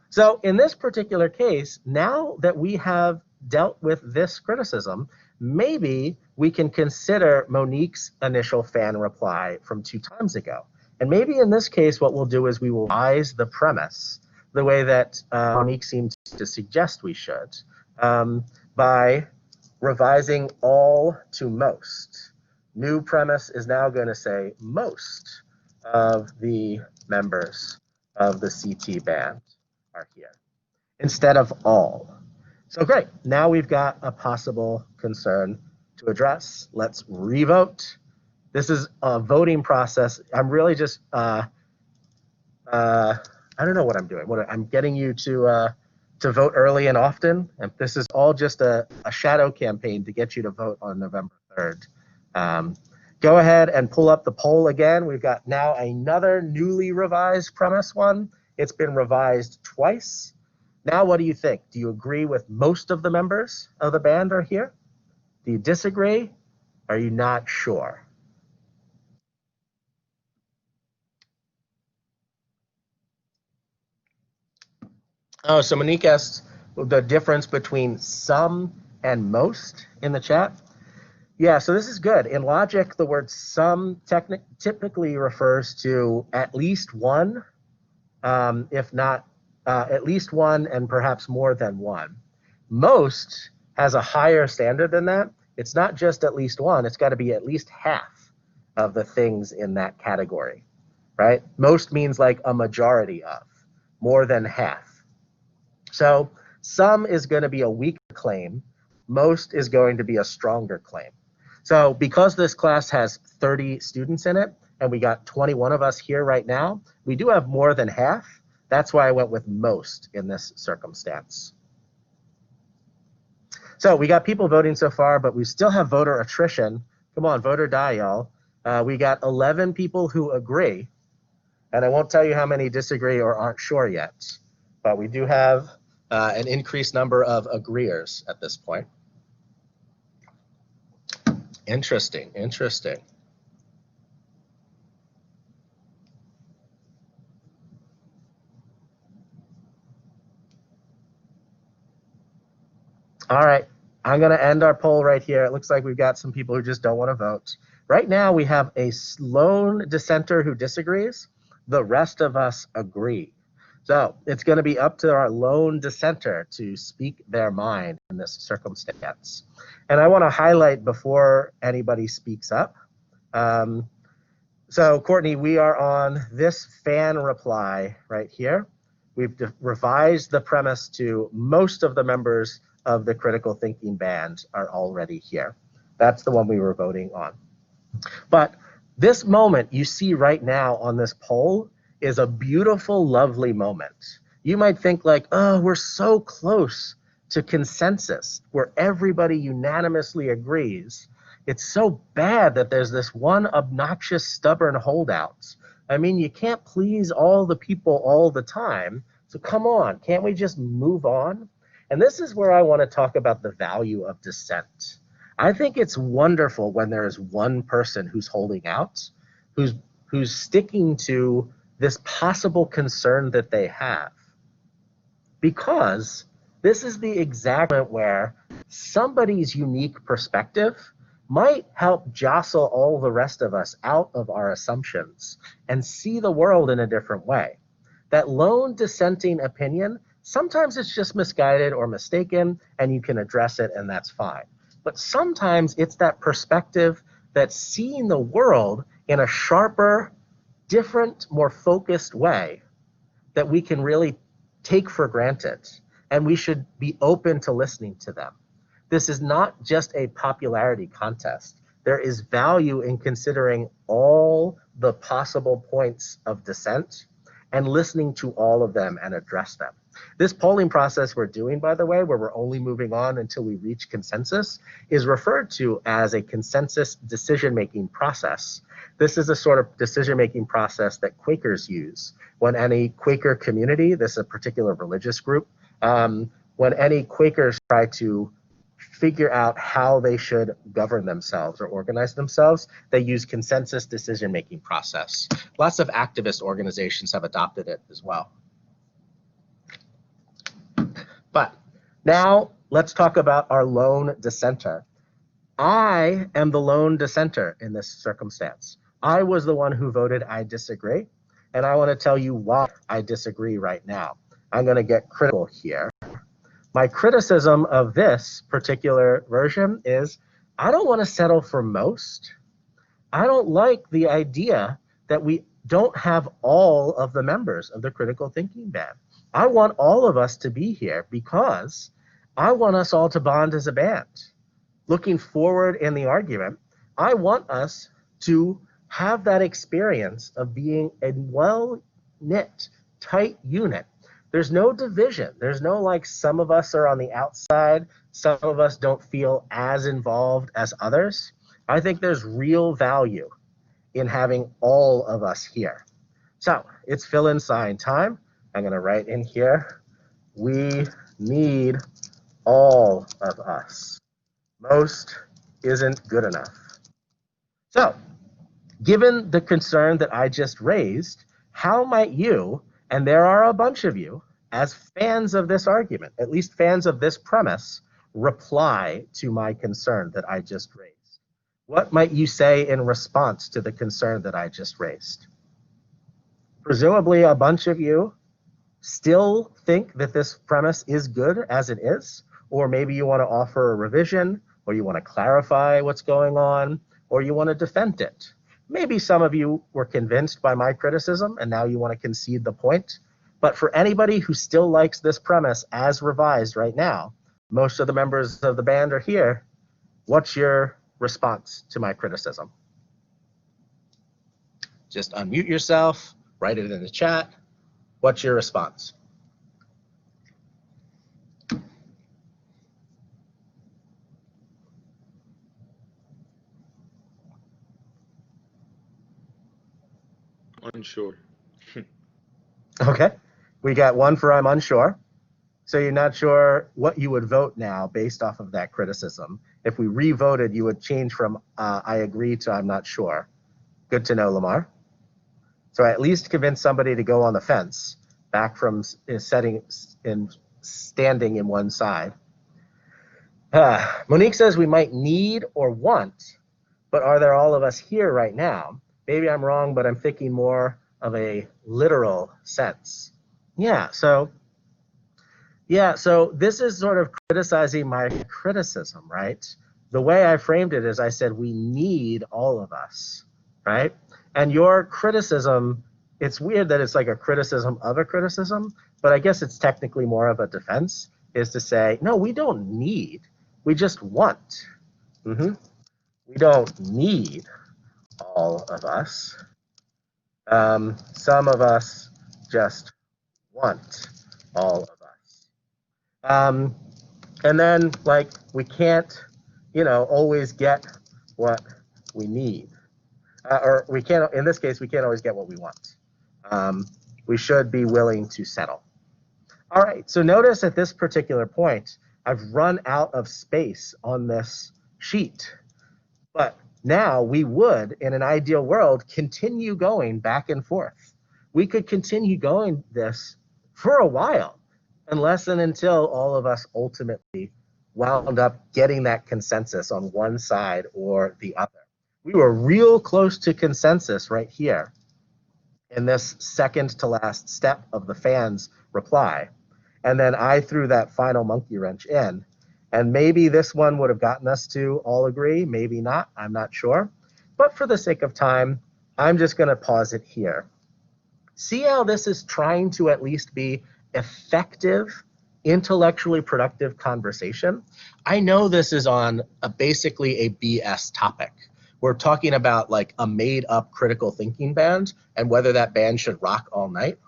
So in this particular case, now that we have dealt with this criticism, maybe we can consider Monique's initial fan reply from 2 times ago. And maybe in this case, what we'll do is we will revise the premise the way that Monique seemed to suggest we should, by revising all to most. New premise is now going to say most of the members of the CT band are here instead of all. So great, now we've got a possible concern to address. Let's revote. This is a voting process. I'm really just, I don't know what I'm doing. I'm getting you to vote early and often, and this is all just a shadow campaign to get you to vote on November 3rd. Go ahead and pull up the poll again. We've got now another newly revised premise one. It's been revised twice. Now, what do you think? Do you agree with most of the members of the band are here? Do you disagree? Are you not sure? Oh, so Monique asked the difference between some and most in the chat. Yeah, so this is good. In logic, the word some typically refers to at least one, if not at least one and perhaps more than one. Most has a higher standard than that. It's not just at least one, it's got to be at least half of the things in that category, right? Most means like a majority of, more than half. So some is going to be a weaker claim. Most is going to be a stronger claim. So because this class has 30 students in it, and we got 21 of us here right now, we do have more than half, That's why I went with most in this circumstance. So we got people voting so far, but we still have voter attrition. Come on, vote or die, y'all. We got 11 people who agree, and I won't tell you how many disagree or aren't sure yet, but we do have an increased number of agreeers at this point. Interesting, interesting. All right, I'm going to end our poll right here. It looks like we've got some people who just don't want to vote. Right now, we have a lone dissenter who disagrees. The rest of us agree. So it's going to be up to our lone dissenter to speak their mind in this circumstance. And I want to highlight before anybody speaks up. So Courtney, we are on this fan reply right here. We've revised the premise to most of the members of the critical thinking band are already here. That's the one we were voting on. But this moment you see right now on this poll is a beautiful, lovely moment. You might think like, oh, we're so close to consensus where everybody unanimously agrees. It's so bad that there's this one obnoxious, stubborn holdout. I mean, you can't please all the people all the time. So come on, can't we just move on? And this is where I want to talk about the value of dissent. I think it's wonderful when there is one person who's holding out, who's sticking to this possible concern that they have. Because this is the exact moment where somebody's unique perspective might help jostle all the rest of us out of our assumptions and see the world in a different way. That lone dissenting opinion, sometimes it's just misguided or mistaken, and you can address it, and that's fine. But sometimes it's that perspective that's seeing the world in a sharper, different, more focused way that we can really take for granted, and we should be open to listening to them. This is not just a popularity contest. There is value in considering all the possible points of dissent and listening to all of them and address them. This polling process we're doing, by the way, where we're only moving on until we reach consensus, is referred to as a consensus decision-making process. This is a sort of decision-making process that Quakers use. When any Quaker community, this is a particular religious group, when any Quakers try to figure out how they should govern themselves or organize themselves, they use consensus decision-making process. Lots of activist organizations have adopted it as well. But now let's talk about our lone dissenter. I am the lone dissenter in this circumstance. I was the one who voted I disagree, and I want to tell you why I disagree right now. I'm going to get critical here. My criticism of this particular version is I don't want to settle for most. I don't like the idea that we don't have all of the members of the critical thinking band. I want all of us to be here because I want us all to bond as a band. Looking forward in the argument, I want us to have that experience of being a well-knit, tight unit. There's no division. There's no like some of us are on the outside, some of us don't feel as involved as others. I think there's real value in having all of us here. So it's fill-in sign time. I'm going to write in here, we need all of us. Most isn't good enough. So, given the concern that I just raised, how might you, and there are a bunch of you, as fans of this argument, at least fans of this premise, reply to my concern that I just raised? What might you say in response to the concern that I just raised? Presumably a bunch of you still think that this premise is good as it is, or maybe you want to offer a revision, or you want to clarify what's going on, or you want to defend it. Maybe some of you were convinced by my criticism and now you want to concede the point. But for anybody who still likes this premise as revised right now, most of the members of the band are here. What's your response to my criticism? Just unmute yourself, write it in the chat. What's your response? Unsure. Okay, we got one for I'm unsure. So you're not sure what you would vote now based off of that criticism. If we re-voted, you would change from I agree to I'm not sure. Good to know, Lamar. So I at least convince somebody to go on the fence, back from standing in one side. Monique says we might need or want, but are there all of us here right now? Maybe I'm wrong, but I'm thinking more of a literal sense. So this is sort of criticizing my criticism, right? The way I framed it is I said we need all of us, right? And your criticism, it's weird that it's like a criticism of a criticism, but I guess it's technically more of a defense, is to say, no, we don't need, we just want. We don't need all of us. Some of us just want all of us. And then, like, we can't, always get what we need. Or we can't, in this case, we can't always get what we want. We should be willing to settle. All right, so notice at this particular point, I've run out of space on this sheet. But now we would, in an ideal world, continue going back and forth. We could continue going this for a while, unless and until all of us ultimately wound up getting that consensus on one side or the other. We were real close to consensus right here in this second to last step of the fan's reply. And then I threw that final monkey wrench in. And maybe this one would have gotten us to all agree, maybe not, I'm not sure. But for the sake of time, I'm just going to pause it here. See how this is trying to at least be effective, intellectually productive conversation? I know this is on basically a BS topic. We're talking about like a made-up critical thinking band and whether that band should rock all night.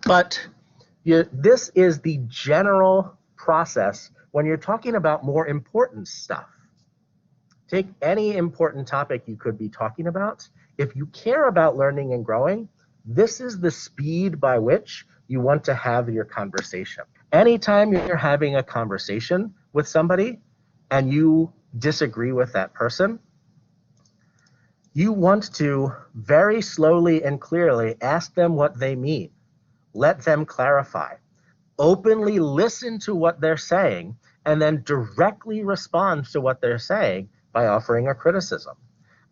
But this is the general process when you're talking about more important stuff. Take any important topic you could be talking about. If you care about learning and growing, this is the speed by which you want to have your conversation. Anytime you're having a conversation with somebody and you disagree with that person, you want to very slowly and clearly ask them what they mean. Let them clarify. Openly listen to what they're saying and then directly respond to what they're saying by offering a criticism.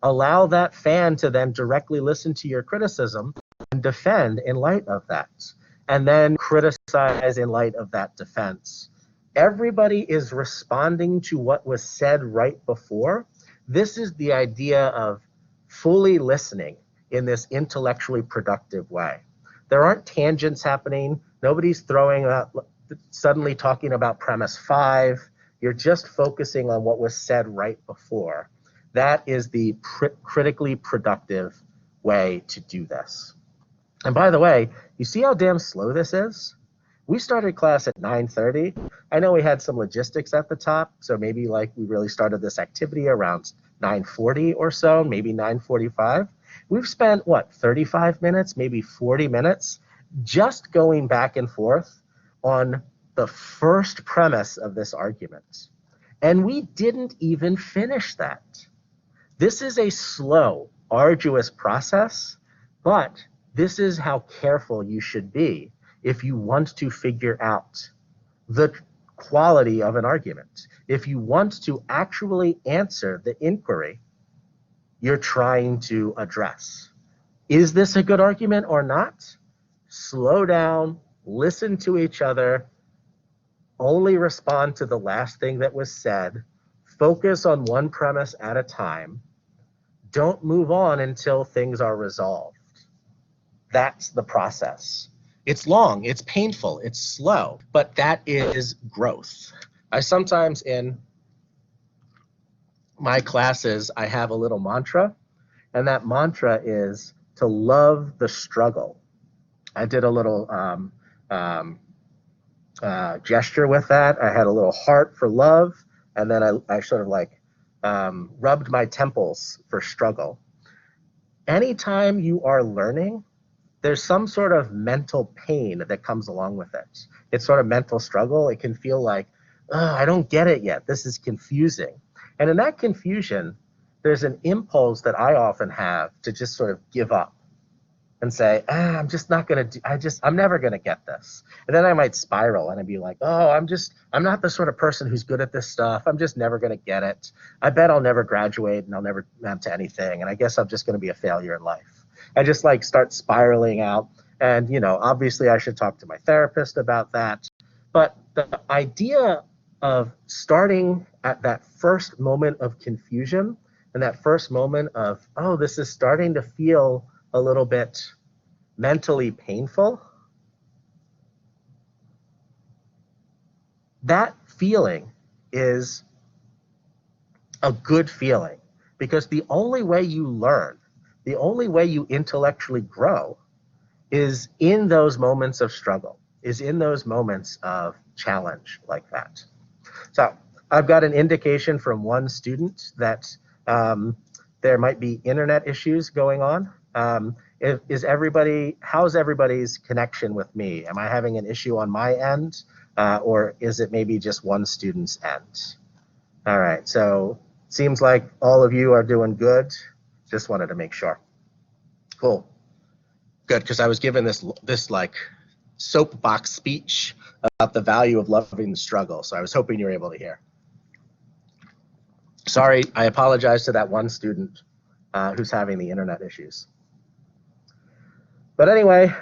Allow that fan to then directly listen to your criticism and defend in light of that, and then criticize in light of that defense. Everybody is responding to what was said right before. This is the idea of fully listening in this intellectually productive way. There aren't tangents happening. Nobody's suddenly talking about premise 5. You're just focusing on what was said right before. That is the critically productive way to do this. And by the way, you see how damn slow this is? We started class at 9:30. I know we had some logistics at the top, so maybe like we really started this activity around 9:40 or so, maybe 9:45. We've spent, 35 minutes, maybe 40 minutes, just going back and forth on the first premise of this argument. And we didn't even finish that. This is a slow, arduous process, but this is how careful you should be if you want to figure out the quality of an argument. If you want to actually answer the inquiry you're trying to address. Is this a good argument or not? Slow down, listen to each other, only respond to the last thing that was said, focus on one premise at a time, don't move on until things are resolved. That's the process. It's long, it's painful, it's slow, but that is growth. I sometimes in my classes, I have a little mantra, and that mantra is to love the struggle. I did a little gesture with that. I had a little heart for love, and then I sort of like rubbed my temples for struggle. Anytime you are learning, there's some sort of mental pain that comes along with it. It's sort of mental struggle. It can feel like, oh, I don't get it yet. This is confusing. And in that confusion, there's an impulse that I often have to just sort of give up and say, I'm just not going to do, I'm never going to get this. And then I might spiral and I'd be like, oh, I'm not the sort of person who's good at this stuff. I'm just never going to get it. I bet I'll never graduate and I'll never amount to anything. And I guess I'm just going to be a failure in life. I just like start spiraling out. And, you know, obviously I should talk to my therapist about that. But the idea of starting at that first moment of confusion and that first moment of, oh, this is starting to feel a little bit mentally painful, that feeling is a good feeling, because the only way you learn, the only way you intellectually grow is in those moments of struggle, is in those moments of challenge like that. So I've got an indication from one student that there might be internet issues going on. How's everybody's connection with me? Am I having an issue on my end, or is it maybe just one student's end? All right, so seems like all of you are doing good. Just wanted to make sure. Cool, good, because I was given this like soapbox speech about the value of loving the struggle, so I was hoping you were able to hear. Sorry, I apologize to that one student who's having the internet issues. But anyway,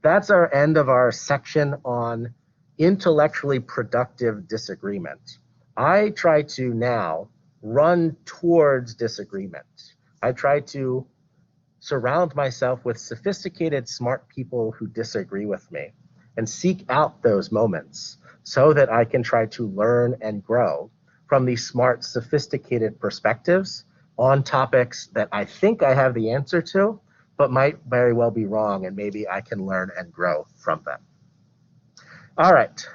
that's our end of our section on intellectually productive disagreement. I try to now run towards disagreement. I try to surround myself with sophisticated, smart people who disagree with me and seek out those moments so that I can try to learn and grow from these smart, sophisticated perspectives on topics that I think I have the answer to, but might very well be wrong, and maybe I can learn and grow from them. All right.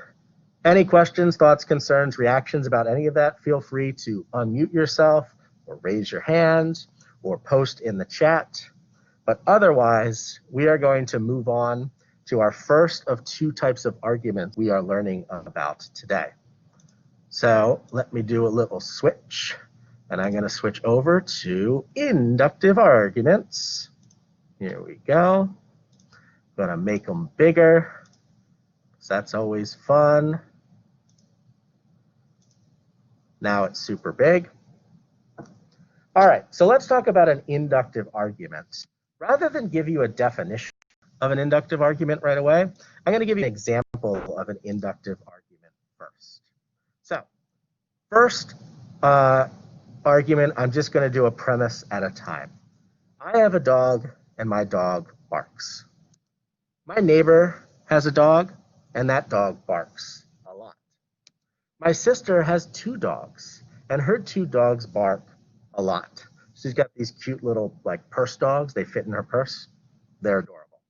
Any questions, thoughts, concerns, reactions about any of that? Feel free to unmute yourself or raise your hand or post in the chat. But otherwise, we are going to move on to our first of two types of arguments we are learning about today. So let me do a little switch, and I'm going to switch over to inductive arguments. Here we go. Going to make them bigger, so that's always fun. Now it's super big. All right, so let's talk about an inductive argument. Rather than give you a definition of an inductive argument right away, I'm going to give you an example of an inductive argument first. So first argument, I'm just going to do a premise at a time. I have a dog, and my dog barks. My neighbor has a dog, and that dog barks a lot. My sister has two dogs, and her two dogs bark a lot. She's got these cute little like purse dogs. They fit in her purse. They're adorable.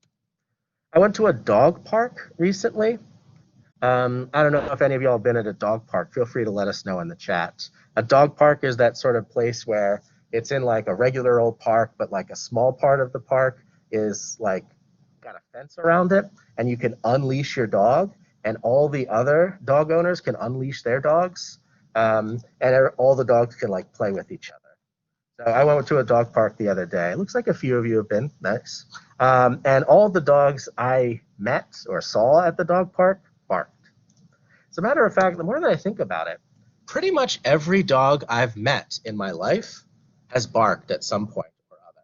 I went to a dog park recently. I don't know if any of y'all have been at a dog park. Feel free to let us know in the chat. A dog park is that sort of place where it's in like a regular old park, but like a small part of the park is like got a fence around it, and you can unleash your dog, and all the other dog owners can unleash their dogs, and all the dogs can like play with each other. So I went to a dog park the other day. It looks like a few of you have been. Nice. And all the dogs I met or saw at the dog park barked. As a matter of fact, the more that I think about it, pretty much every dog I've met in my life has barked at some point or other.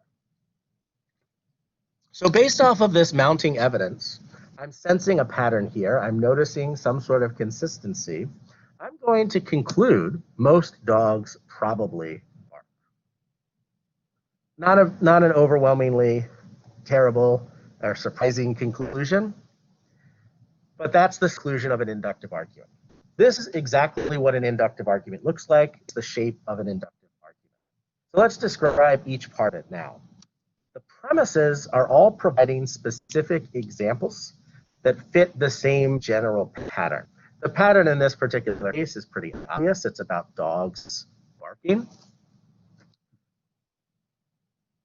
So based off of this mounting evidence, I'm sensing a pattern here. I'm noticing some sort of consistency. I'm going to conclude most dogs probably bark. Not an overwhelmingly terrible or surprising conclusion, but that's the conclusion of an inductive argument. This is exactly what an inductive argument looks like. It's the shape of an inductive argument. So let's describe each part of it now. The premises are all providing specific examples that fit the same general pattern. The pattern in this particular case is pretty obvious. It's about dogs barking.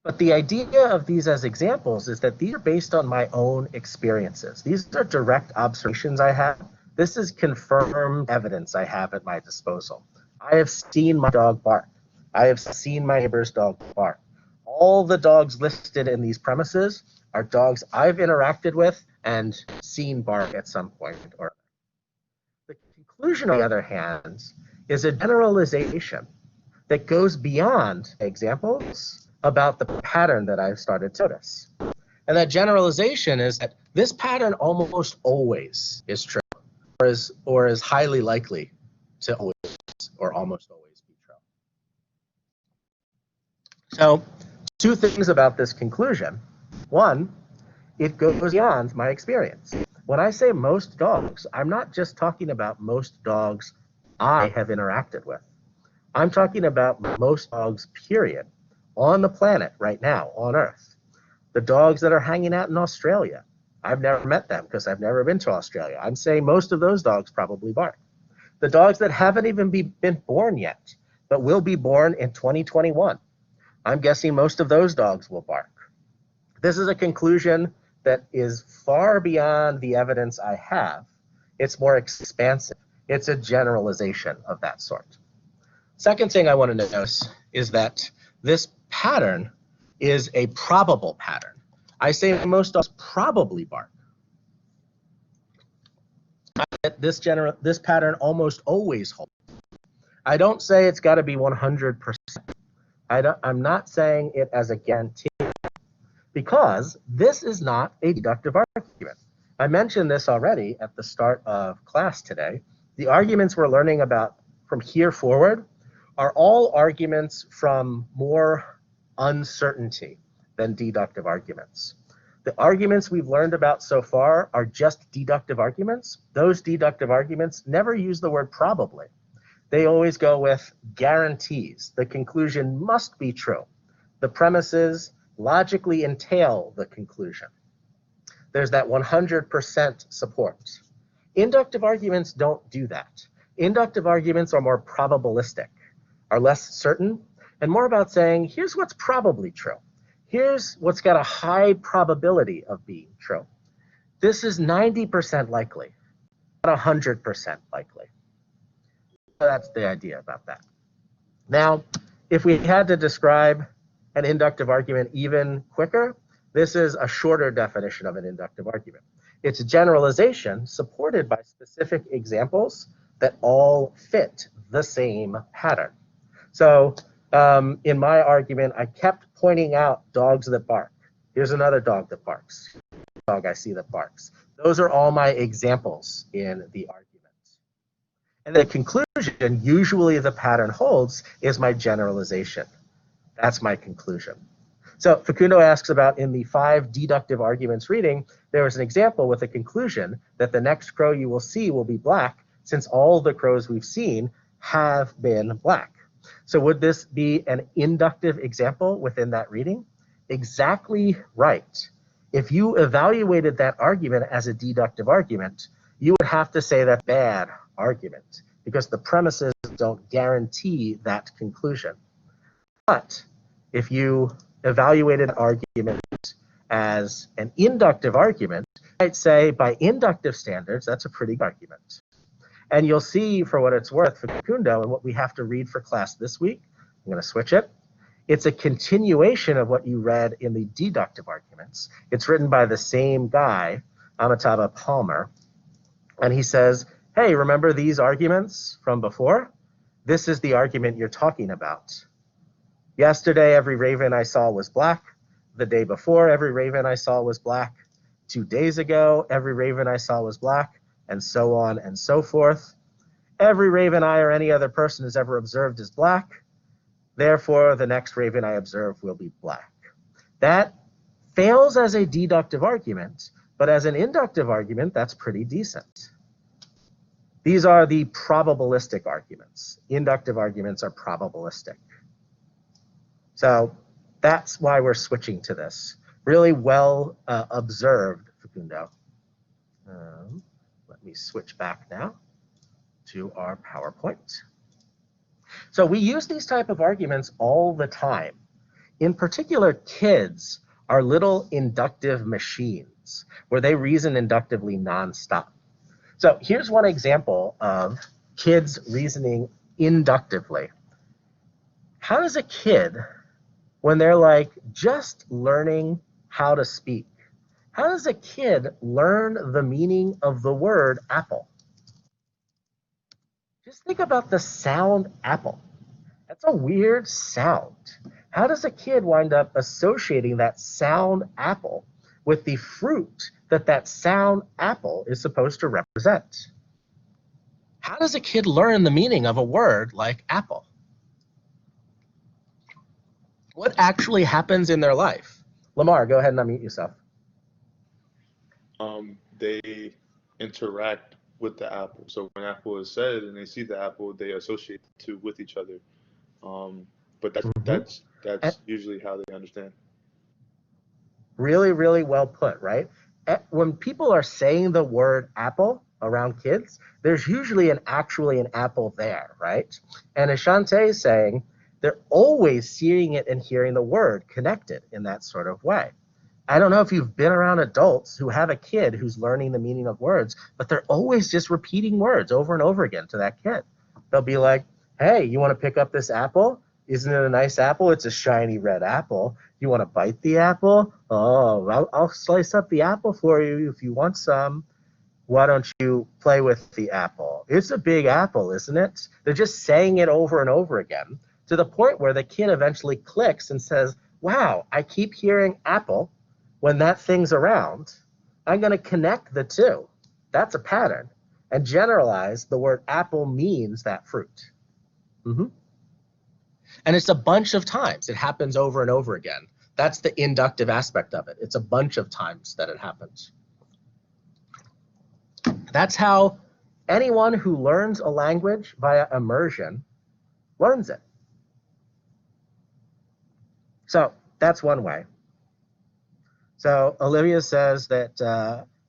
But the idea of these as examples is that these are based on my own experiences. These are direct observations I have. This is confirmed evidence I have at my disposal. I have seen my dog bark. I have seen my neighbor's dog bark. All the dogs listed in these premises are dogs I've interacted with and seen bark at some point or other. The conclusion, on the other hand, is a generalization that goes beyond examples about the pattern that I've started to notice. And that generalization is that this pattern almost always is true, or is highly likely to always or almost always be true. So, two things about this conclusion. One, it goes beyond my experience. When I say most dogs, I'm not just talking about most dogs I have interacted with. I'm talking about most dogs, period, on the planet right now, on Earth. The dogs that are hanging out in Australia, I've never met them because I've never been to Australia. I'm saying most of those dogs probably bark. The dogs that haven't even been born yet, but will be born in 2021, I'm guessing most of those dogs will bark. This is a conclusion that is far beyond the evidence I have. It's more expansive. It's a generalization of that sort. Second thing I want to notice is that this pattern is a probable pattern. I say most dogs probably bark. This pattern almost always holds. I don't say it's got to be 100%. I'm not saying it as a guarantee, because this is not a deductive argument. I mentioned this already at the start of class today. The arguments we're learning about from here forward are all arguments from more uncertainty than deductive arguments. The arguments we've learned about so far are just deductive arguments. Those deductive arguments never use the word probably. They always go with guarantees. The conclusion must be true. The premises logically entail the conclusion. There's that 100% support. Inductive arguments don't do that. Inductive arguments are more probabilistic, are less certain, and more about saying, here's what's probably true. Here's what's got a high probability of being true. This is 90% likely, not 100% likely. So that's the idea about that. Now, if we had to describe an inductive argument even quicker, this is a shorter definition of an inductive argument. It's a generalization supported by specific examples that all fit the same pattern. So in my argument, I kept pointing out dogs that bark. Here's another dog that barks. Dog I see that barks. Those are all my examples in the argument. And the conclusion, usually the pattern holds, is my generalization. That's my conclusion. So Facundo asks about, in the 5 deductive arguments reading, there was an example with a conclusion that the next crow you will see will be black, since all the crows we've seen have been black. So would this be an inductive example within that reading? Exactly right. If you evaluated that argument as a deductive argument, you would have to say that's a bad argument, because the premises don't guarantee that conclusion. But if you evaluated an argument as an inductive argument, I'd say by inductive standards, that's a pretty good argument. And you'll see, for what it's worth, Facundo, and what we have to read for class this week, I'm going to switch it. It's a continuation of what you read in the deductive arguments. It's written by the same guy, Amitabha Palmer. And he says, hey, remember these arguments from before? This is the argument you're talking about. Yesterday, every raven I saw was black. The day before, every raven I saw was black. 2 days ago, every raven I saw was black, and so on and so forth. Every raven I or any other person has ever observed is black. Therefore, the next raven I observe will be black. That fails as a deductive argument, but as an inductive argument, that's pretty decent. These are the probabilistic arguments. Inductive arguments are probabilistic. So that's why we're switching to this. Really well observed, Facundo. Let me switch back now to our PowerPoint. So we use these type of arguments all the time. In particular, kids are little inductive machines where they reason inductively nonstop. So here's one example of kids reasoning inductively. How does a kid, when they're like just learning how to speak, how does a kid learn the meaning of the word apple? Just think about the sound apple. That's a weird sound. How does a kid wind up associating that sound apple with the fruit that that sound apple is supposed to represent? How does a kid learn the meaning of a word like apple? What actually happens in their life? Lamar, go ahead and unmute yourself. They interact with the apple. So when apple is said and they see the apple, they associate the two with each other. But that's usually how they understand. Really, really well put, right? When people are saying the word apple around kids, there's usually actually an apple there, right? And as Shantae is saying, they're always seeing it and hearing the word connected in that sort of way. I don't know if you've been around adults who have a kid who's learning the meaning of words, but they're always just repeating words over and over again to that kid. They'll be like, hey, you want to pick up this apple? Isn't it a nice apple? It's a shiny red apple. You want to bite the apple? Oh, I'll slice up the apple for you if you want some. Why don't you play with the apple? It's a big apple, isn't it? They're just saying it over and over again to the point where the kid eventually clicks and says, wow, I keep hearing apple when that thing's around. I'm going to connect the two. That's a pattern. And generalize the word apple means that fruit. And it's a bunch of times. It happens over and over again. That's the inductive aspect of it. It's a bunch of times that it happens. That's how anyone who learns a language via immersion learns it. So that's one way. So Olivia says that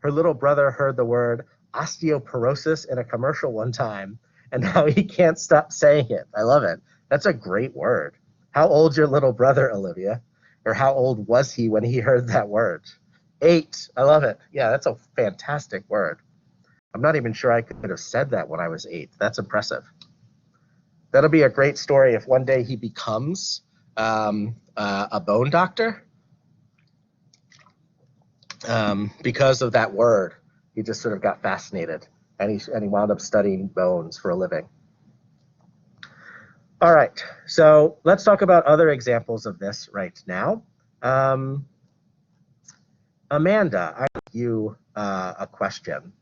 her little brother heard the word osteoporosis in a commercial one time, and now he can't stop saying it. I love it. That's a great word. How old's your little brother, Olivia? Or how old was he when he heard that word? 8. I love it. Yeah, that's a fantastic word. I'm not even sure I could have said that when I was 8. That's impressive. That'll be a great story if one day he becomes a bone doctor. Because of that word, he just sort of got fascinated, and he wound up studying bones for a living. All right, so let's talk about other examples of this right now. Amanda, I have you a question.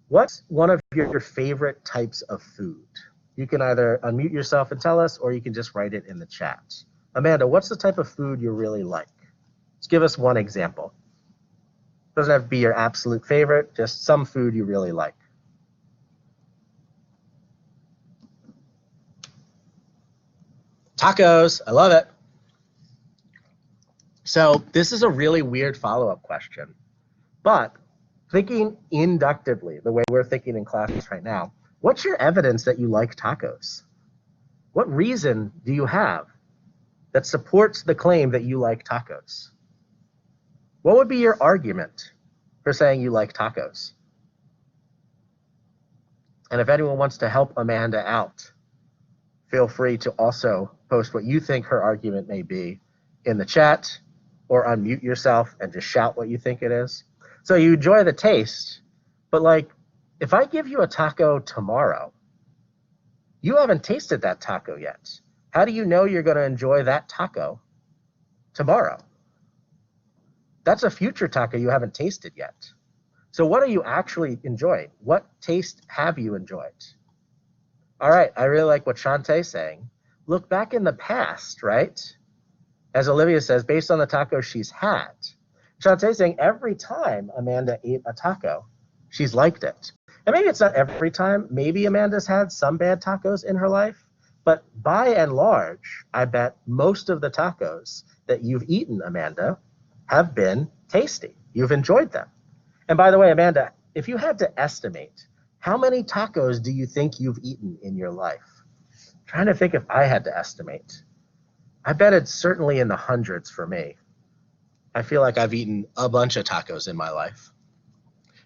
What's one of your favorite types of food? You can either unmute yourself and tell us, or you can just write it in the chat. Amanda, what's the type of food you really like? Let's give us one example. Doesn't have to be your absolute favorite, just some food you really like. Tacos, I love it. So this is a really weird follow-up question, but thinking inductively, the way we're thinking in classes right now, what's your evidence that you like tacos? What reason do you have that supports the claim that you like tacos? What would be your argument for saying you like tacos? And if anyone wants to help Amanda out, feel free to also post what you think her argument may be in the chat, or unmute yourself and just shout what you think it is. So you enjoy the taste, but like, if I give you a taco tomorrow, you haven't tasted that taco yet. How do you know you're going to enjoy that taco tomorrow? That's a future taco you haven't tasted yet. So what are you actually enjoying? What taste have you enjoyed? All right, I really like what Shantae's saying. Look back in the past, right? As Olivia says, based on the tacos she's had. Shantae's saying every time Amanda ate a taco, she's liked it. And maybe it's not every time. Maybe Amanda's had some bad tacos in her life. But by and large, I bet most of the tacos that you've eaten, Amanda, have been tasty. You've enjoyed them. And by the way, Amanda, if you had to estimate, how many tacos do you think you've eaten in your life? I'm trying to think if I had to estimate. I bet it's certainly in the hundreds for me. I feel like I've eaten a bunch of tacos in my life.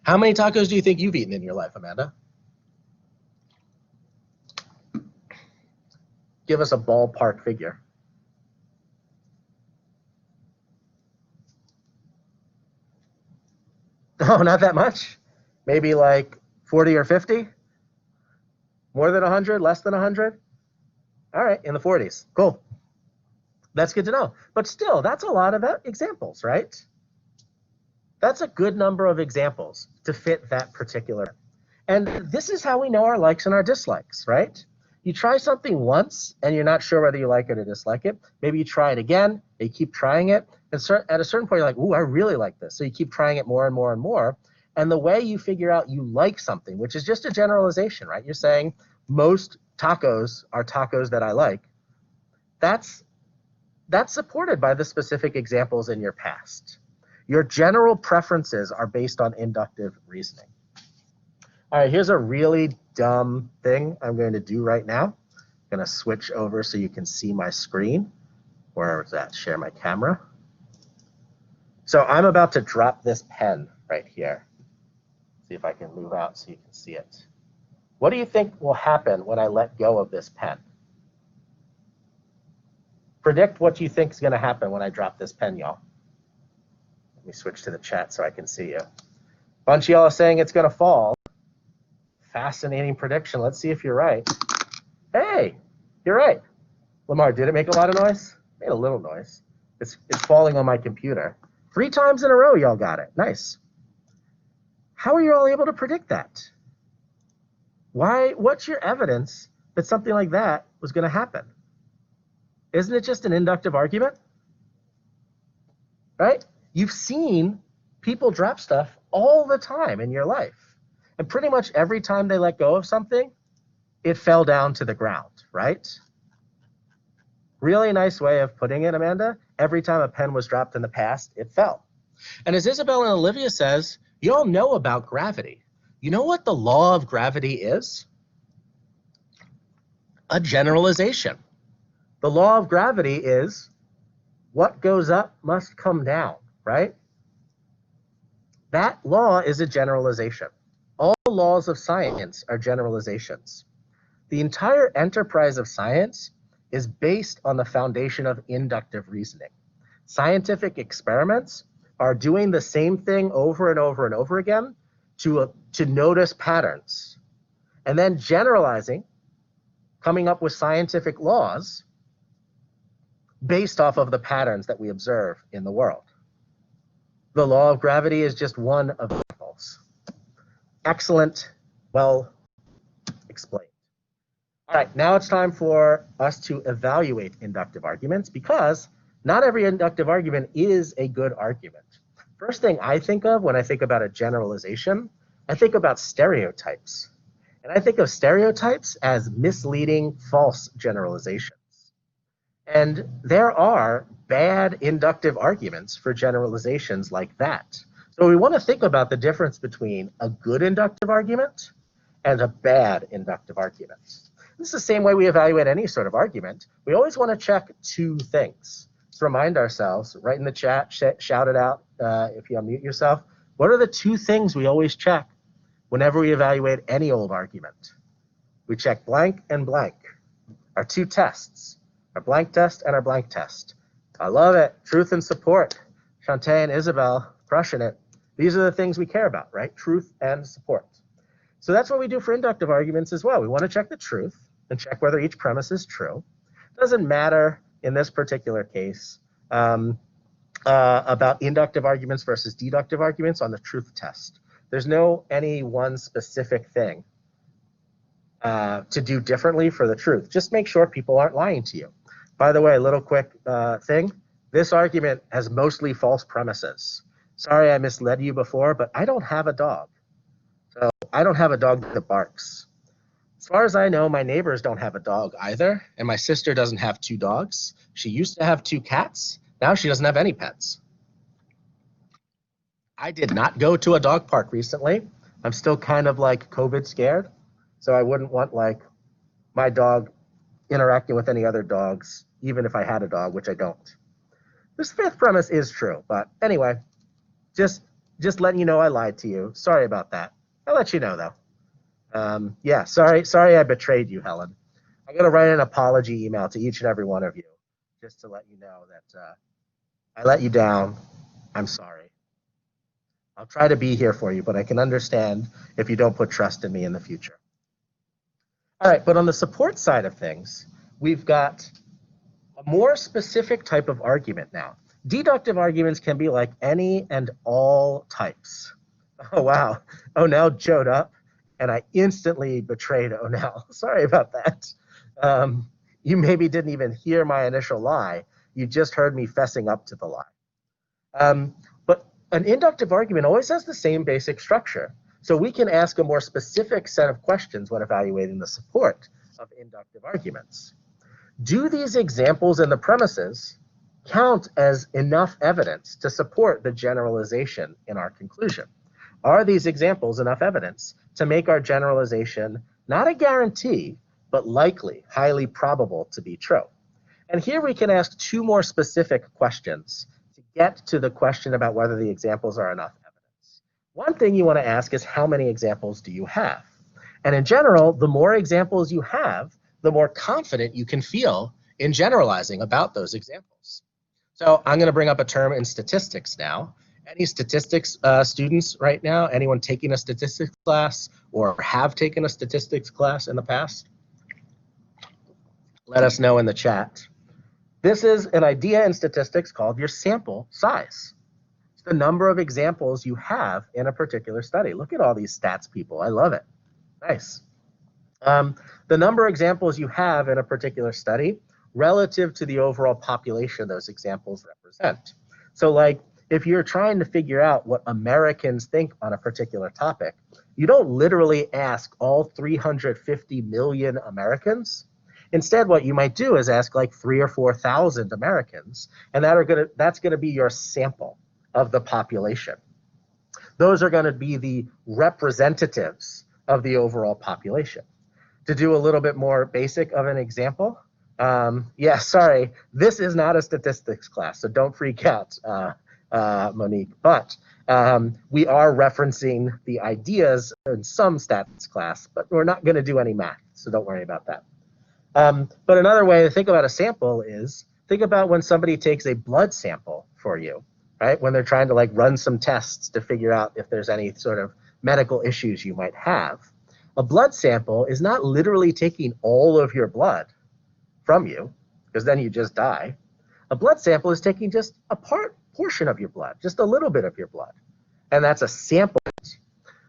How many tacos do you think you've eaten in your life, Amanda? Give us a ballpark figure. Oh, not that much? Maybe like 40 or 50? More than 100? Less than 100? All right, in the 40s. Cool. That's good to know. But still, that's a lot of examples, right? That's a good number of examples to fit that particular. And this is how we know our likes and our dislikes, right? You try something once and you're not sure whether you like it or dislike it. Maybe you try it again, and you keep trying it. And at a certain point, you're like, ooh, I really like this. So you keep trying it more and more and more. And the way you figure out you like something, which is just a generalization, right? You're saying most tacos are tacos that I like. That's supported by the specific examples in your past. Your general preferences are based on inductive reasoning. All right, here's a really dumb thing I'm going to do right now. I'm going to switch over so you can see my screen. Where is that? Share my camera. So I'm about to drop this pen right here. See if I can move out so you can see it. What do you think will happen when I let go of this pen? Predict what you think is going to happen when I drop this pen, y'all. Let me switch to the chat so I can see you. A bunch of y'all are saying it's going to fall. Fascinating prediction. Let's see if you're right. Hey, you're right. Lamar, did it make a lot of noise? It made a little noise. It's falling on my computer. 3 times in a row, y'all got it. Nice. How are you all able to predict that? What's your evidence that something like that was going to happen? Isn't it just an inductive argument? Right? You've seen people drop stuff all the time in your life. And pretty much every time they let go of something, it fell down to the ground, right? Really nice way of putting it, Amanda. Every time a pen was dropped in the past, it fell. And as Isabel and Olivia says, you all know about gravity. You know what the law of gravity is? A generalization. The law of gravity is what goes up must come down, right? That law is a generalization. All laws of science are generalizations. The entire enterprise of science is based on the foundation of inductive reasoning. Scientific experiments are doing the same thing over and over and over again to notice patterns, and then generalizing, coming up with scientific laws based off of the patterns that we observe in the world. The law of gravity is just one of the examples. Excellent, well explained. All right, now it's time for us to evaluate inductive arguments, because not every inductive argument is a good argument. First thing I think of when I think about a generalization, I think about stereotypes. And I think of stereotypes as misleading, false generalizations. And there are bad inductive arguments for generalizations like that. So we want to think about the difference between a good inductive argument and a bad inductive argument. This is the same way we evaluate any sort of argument. We always want to check 2 things. Let's remind ourselves, right in the chat, shout it out if you unmute yourself. What are the 2 things we always check whenever we evaluate any old argument? We check blank and blank, our 2 tests, our blank test and our blank test. I love it. Truth and support. Shantae and Isabel, crushing it. These are the things we care about, right? Truth and support. So that's what we do for inductive arguments as well. We want to check the truth and check whether each premise is true. It doesn't matter in this particular case about inductive arguments versus deductive arguments on the truth test. There's no any one specific thing to do differently for the truth. Just make sure people aren't lying to you. By the way, a little quick thing. This argument has mostly false premises. Sorry I misled you before, but I don't have a dog. So I don't have a dog that barks. As far as I know, my neighbors don't have a dog either, and my sister doesn't have 2 dogs. She used to have 2 cats. Now she doesn't have any pets. I did not go to a dog park recently. I'm still kind of like COVID scared. So I wouldn't want like my dog interacting with any other dogs, even if I had a dog, which I don't. This fifth premise is true, but anyway, just letting you know I lied to you. Sorry about that. I'll let you know though. Yeah, sorry I betrayed you, Helen. I'm gonna write an apology email to each and every one of you, just to let you know that I let you down. I'm sorry. I'll try to be here for you, but I can understand if you don't put trust in me in the future. All right, but on the support side of things, we've got a more specific type of argument now. Deductive arguments can be like any and all types. Oh, wow. Onel showed up, and I instantly betrayed Onel. Sorry about that. You maybe didn't even hear my initial lie. You just heard me fessing up to the lie. But an inductive argument always has the same basic structure. So we can ask a more specific set of questions when evaluating the support of inductive arguments. Do these examples and the premises count as enough evidence to support the generalization in our conclusion? Are these examples enough evidence to make our generalization not a guarantee, but likely, highly probable to be true? And here we can ask two more specific questions to get to the question about whether the examples are enough evidence. One thing you want to ask is, how many examples do you have? And in general, the more examples you have, the more confident you can feel in generalizing about those examples. So I'm going to bring up a term in statistics now. Any statistics students right now? Anyone taking a statistics class or have taken a statistics class in the past? Let us know in the chat. This is an idea in statistics called your sample size. It's the number of examples you have in a particular study. Look at all these stats, people. I love it. Nice. The number of examples you have in a particular study relative to the overall population those examples represent. So like, if you're trying to figure out what Americans think on a particular topic, you don't literally ask all 350 million Americans. Instead, what you might do is ask like 3,000 or 4,000 Americans, and that's gonna be your sample of the population. Those are gonna be the representatives of the overall population. To do a little bit more basic of an example, yeah, sorry, this is not a statistics class, so don't freak out, Monique, but we are referencing the ideas in some stats class, but we're not gonna do any math, so don't worry about that. But another way to think about a sample is, think about when somebody takes a blood sample for you, right? When they're trying to like run some tests to figure out if there's any sort of medical issues you might have. A blood sample is not literally taking all of your blood from you, because then you just die. A blood sample is taking just a portion of your blood, just a little bit of your blood. And that's a sample.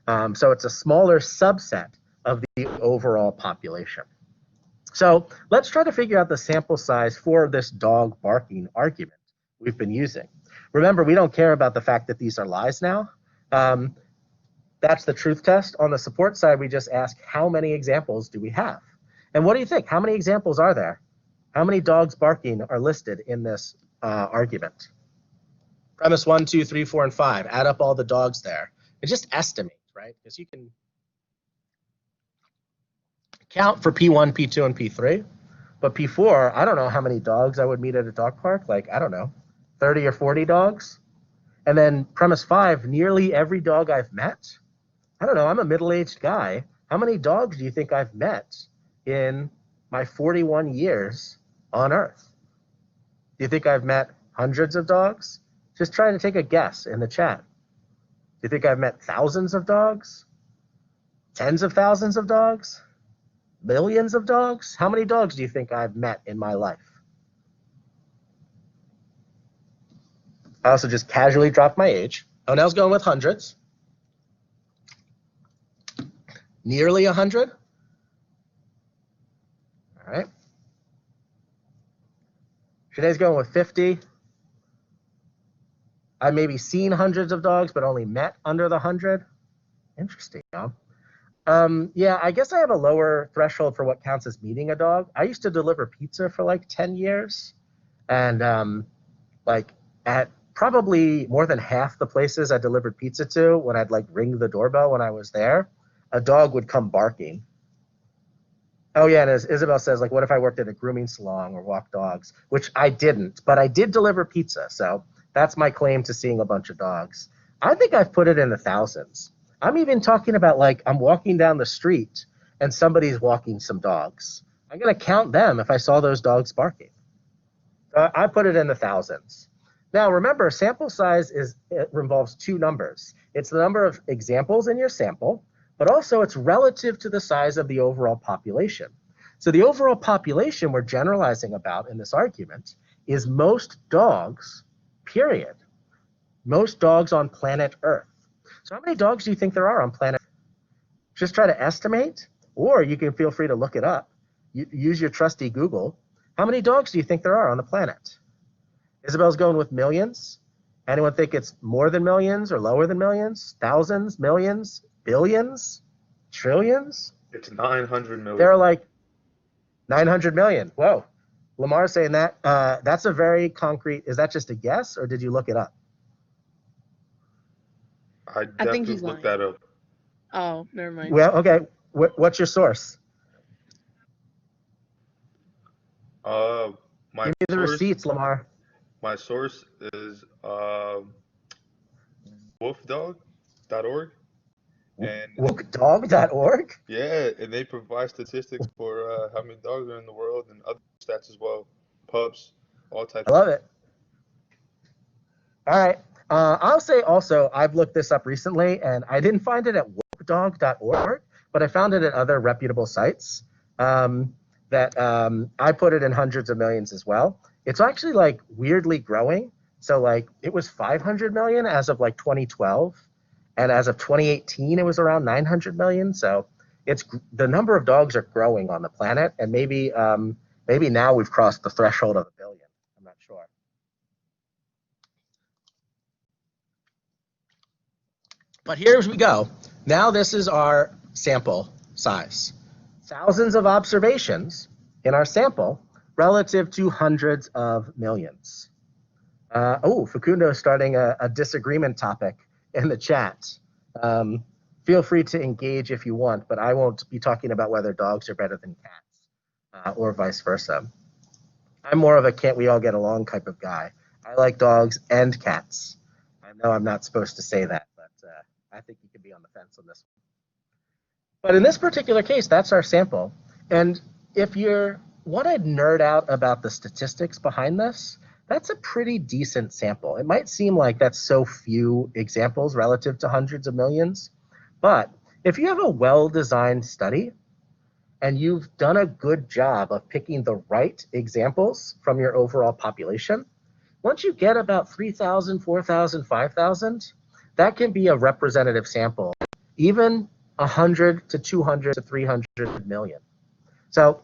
So it's a smaller subset of the overall population. So let's try to figure out the sample size for this dog barking argument we've been using. Remember, we don't care about the fact that these are lies now. That's the truth test. On the support side, we just ask, how many examples do we have? And what do you think? How many examples are there? How many dogs barking are listed in this argument? Premise 1, 2, 3, 4, and 5. Add up all the dogs there and just estimate, right? Because you can count for P1, P2, and P3. But P4, I don't know how many dogs I would meet at a dog park. Like, I don't know, 30 or 40 dogs. And then premise 5, nearly every dog I've met. I don't know, I'm a middle-aged guy. How many dogs do you think I've met in my 41 years on Earth? Do you think I've met hundreds of dogs? Just trying to take a guess in the chat. Do you think I've met thousands of dogs? Tens of thousands of dogs? Millions of dogs? How many dogs do you think I've met in my life? I also just casually dropped my age. Onel's going with hundreds. Nearly 100. All right. Sinead's going with 50. I've maybe seen hundreds of dogs, but only met under the 100. Interesting, huh? Yeah, I guess I have a lower threshold for what counts as meeting a dog. I used to deliver pizza for like 10 years. And like at probably more than half the places I delivered pizza to, when I'd like ring the doorbell when I was there, a dog would come barking. Oh yeah, and as Isabel says, like, what if I worked at a grooming salon or walked dogs? Which I didn't, but I did deliver pizza, so that's my claim to seeing a bunch of dogs. I think I've put it in the thousands. I'm even talking about, like, I'm walking down the street and somebody's walking some dogs. I'm gonna count them if I saw those dogs barking. I put it in the thousands. Now remember, sample size it involves two numbers. It's the number of examples in your sample, but also it's relative to the size of the overall population. So the overall population we're generalizing about in this argument is most dogs, period. Most dogs on planet Earth. So how many dogs do you think there are on planet Earth? Just try to estimate, or you can feel free to look it up. Use your trusty Google. How many dogs do you think there are on the planet? Isabel's going with millions. Anyone think it's more than millions or lower than millions? Thousands, millions, billions, trillions? It's 900 million. There are like 900 million. Whoa. Lamar's saying that. That's a very concrete. Is that just a guess, or did you look it up? I think definitely he's looked lying. that up. Oh, never mind. Well, okay. What's your source? My Give me the source, receipts, Lamar. my source is wolfdog.org. And Wokedog.org? yeah, and they provide statistics for how many dogs are in the world and other stats as well. Pups, all types. I love it. All right. I'll say also, I've looked this up recently, and I didn't find it at wokedog.org, but I found it at other reputable sites that I put it in hundreds of millions as well. It's actually like weirdly growing. So like it was 500 million as of like 2012. And as of 2018, it was around 900 million. So it's the number of dogs are growing on the planet. And maybe now we've crossed the threshold of 1 billion. I'm not sure. But here we go. Now this is our sample size. Thousands of observations in our sample relative to hundreds of millions. Facundo is starting a disagreement topic in the chat. Feel free to engage if you want, but I won't be talking about whether dogs are better than cats or vice versa. I'm more of a can't we all get along type of guy. I like dogs and cats. I know I'm not supposed to say that, but I think you can be on the fence on this one. But in this particular case, that's our sample. And if you want to nerd out about the statistics behind this, that's a pretty decent sample. It might seem like that's so few examples relative to hundreds of millions, but if you have a well-designed study and you've done a good job of picking the right examples from your overall population, once you get about 3,000, 4,000, 5,000, that can be a representative sample, even 100 to 200 to 300 million. So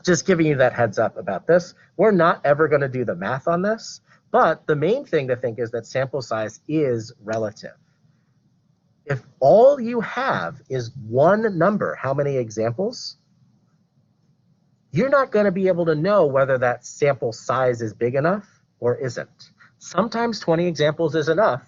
just giving you that heads up about this. We're not ever going to do the math on this, but the main thing to think is that sample size is relative. If all you have is one number, how many examples, you're not going to be able to know whether that sample size is big enough or isn't. Sometimes 20 examples is enough.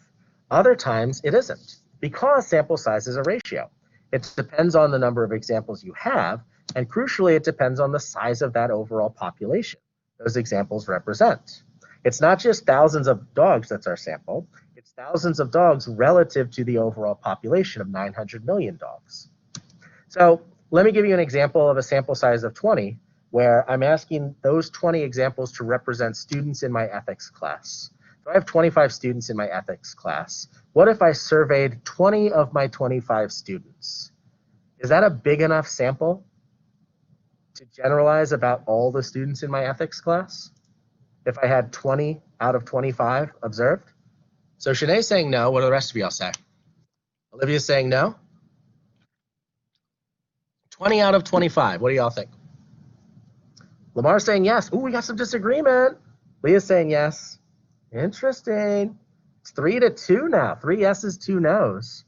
Other times it isn't, because sample size is a ratio. It depends on the number of examples you have, and crucially, it depends on the size of that overall population those examples represent. It's not just thousands of dogs that's our sample. It's thousands of dogs relative to the overall population of 900 million dogs. So let me give you an example of a sample size of 20, where I'm asking those 20 examples to represent students in my ethics class. So I have 25 students in my ethics class. What if I surveyed 20 of my 25 students? Is that a big enough sample to generalize about all the students in my ethics class? If I had 20 out of 25 observed? So Shanae's saying no. What do the rest of y'all say? Olivia's saying no. 20 out of 25. What do y'all think? Lamar's saying yes. Ooh, we got some disagreement. Leah's saying yes. Interesting. It's 3-2 now. 3 yeses, 2 nos.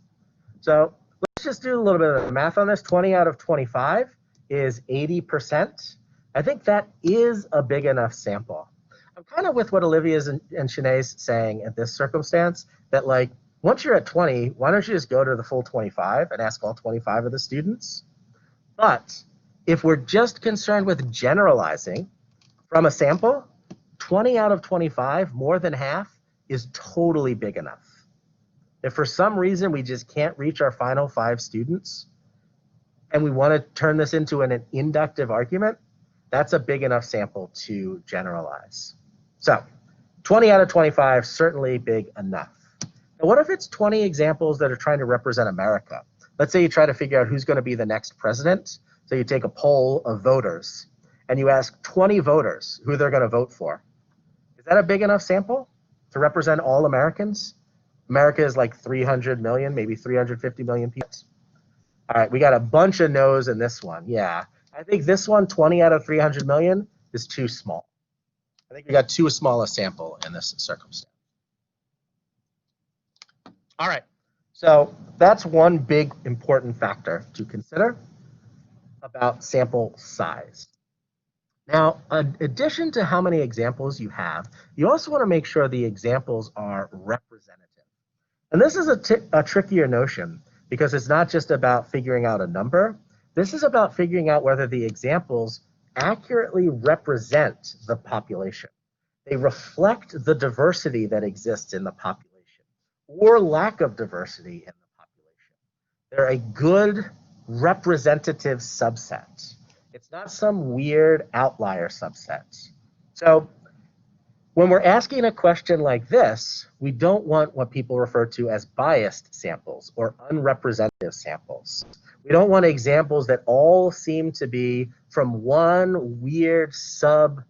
So let's just do a little bit of math on this. 20 out of 25 is 80%. I think that is a big enough sample. I'm kind kind of with what Olivia's and Shanae's saying in this circumstance, that like, once you're at 20, why don't you just go to the full 25 and ask all 25 of the students? But if we're just concerned with generalizing from a sample, 20 out of 25, more than half, is totally big enough. If for some reason we just can't reach our final 5 students and we want to turn this into an inductive argument, that's a big enough sample to generalize. So 20 out of 25, certainly big enough. Now, what if it's 20 examples that are trying to represent America? Let's say you try to figure out who's going to be the next president. So you take a poll of voters and you ask 20 voters who they're going to vote for. Is that a big enough sample to represent all Americans? America is like 300 million, maybe 350 million people. All right, we got a bunch of no's in this one. Yeah, I think this one, 20 out of 300 million, is too small. I think we got too small a sample in this circumstance. All right, so that's one big important factor to consider about sample size. Now, in addition to how many examples you have, you also want to make sure the examples are representative. And this is a trickier notion because it's not just about figuring out a number. This is about figuring out whether the examples accurately represent the population. They reflect the diversity that exists in the population or lack of diversity in the population. They're a good representative subset. It's not some weird outlier subset. So when we're asking a question like this, we don't want what people refer to as biased samples or unrepresentative samples. We don't want examples that all seem to be from one weird subgroup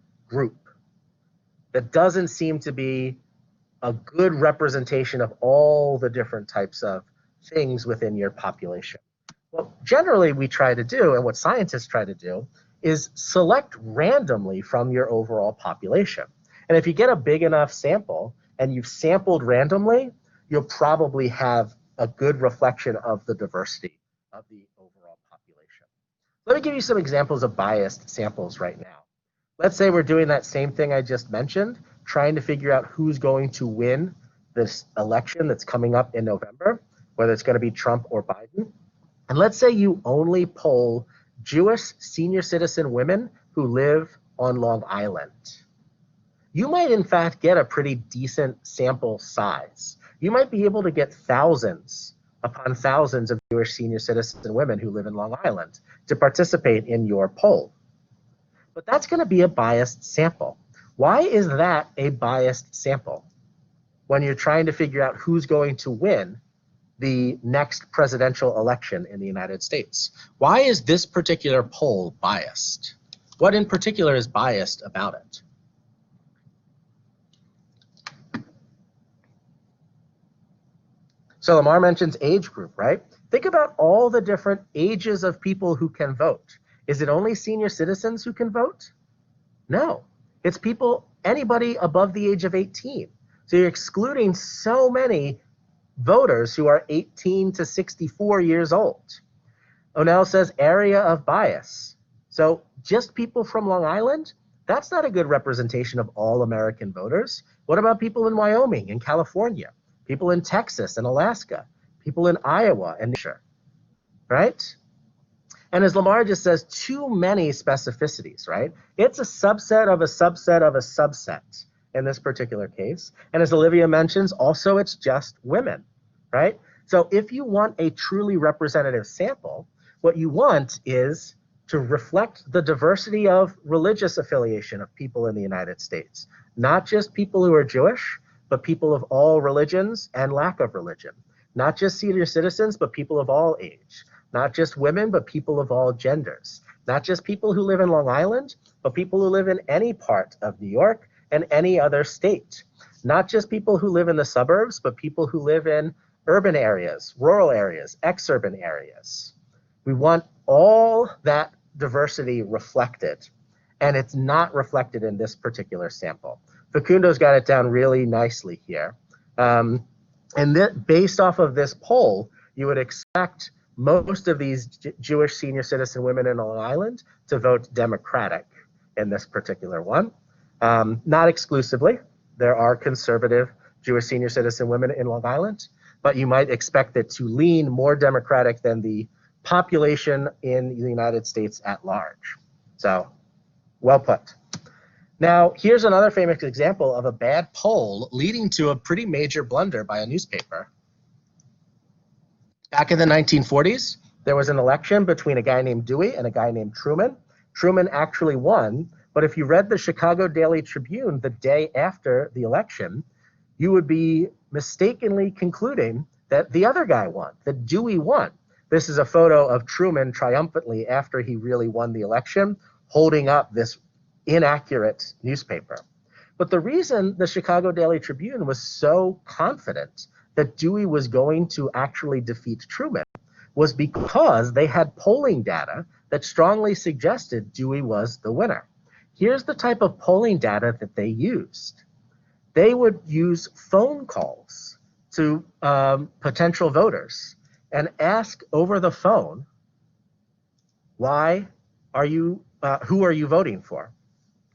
that doesn't seem to be a good representation of all the different types of things within your population. What generally we try to do, and what scientists try to do, is select randomly from your overall population. And if you get a big enough sample and you've sampled randomly, you'll probably have a good reflection of the diversity of the overall population. Let me give you some examples of biased samples right now. Let's say we're doing that same thing I just mentioned, trying to figure out who's going to win this election that's coming up in November, whether it's going to be Trump or Biden. And let's say you only poll Jewish senior citizen women who live on Long Island. You might, in fact, get a pretty decent sample size. You might be able to get thousands upon thousands of Jewish senior citizen women who live in Long Island to participate in your poll. But that's going to be a biased sample. Why is that a biased sample when you're trying to figure out who's going to win the next presidential election in the United States? Why is this particular poll biased? What in particular is biased about it? So Lamar mentions age group, right? Think about all the different ages of people who can vote. Is it only senior citizens who can vote? No, it's people, anybody above the age of 18. So you're excluding so many voters who are 18 to 64 years old. Onell says area of bias. So just people from Long Island? That's not a good representation of all American voters. What about people in Wyoming and California? People in Texas and Alaska? People in Iowa and New Hampshire, right? And as Lamar just says, too many specificities, right? It's a subset of a subset of a subset in this particular case. And as Olivia mentions, also it's just women, right? So if you want a truly representative sample, what you want is to reflect the diversity of religious affiliation of people in the United States, not just people who are Jewish, but people of all religions and lack of religion, not just senior citizens, but people of all age, not just women, but people of all genders, not just people who live in Long Island, but people who live in any part of New York and any other state, not just people who live in the suburbs, but people who live in urban areas, rural areas, exurban areas. We want all that diversity reflected, and it's not reflected in this particular sample. Facundo's got it down really nicely here. And based off of this poll, you would expect most of these Jewish senior citizen women in Long Island to vote Democratic in this particular one. Not exclusively. There are conservative Jewish senior citizen women in Long Island, but you might expect it to lean more Democratic than the population in the United States at large. So, well put. Now, here's another famous example of a bad poll leading to a pretty major blunder by a newspaper. Back in the 1940s, there was an election between a guy named Dewey and a guy named Truman. Truman actually won, but if you read the Chicago Daily Tribune the day after the election, you would be mistakenly concluding that the other guy won, that Dewey won. This is a photo of Truman triumphantly after he really won the election, holding up this inaccurate newspaper. But the reason the Chicago Daily Tribune was so confident that Dewey was going to actually defeat Truman was because they had polling data that strongly suggested Dewey was the winner. Here's the type of polling data that they used. They would use phone calls to potential voters and ask over the phone, who are you voting for?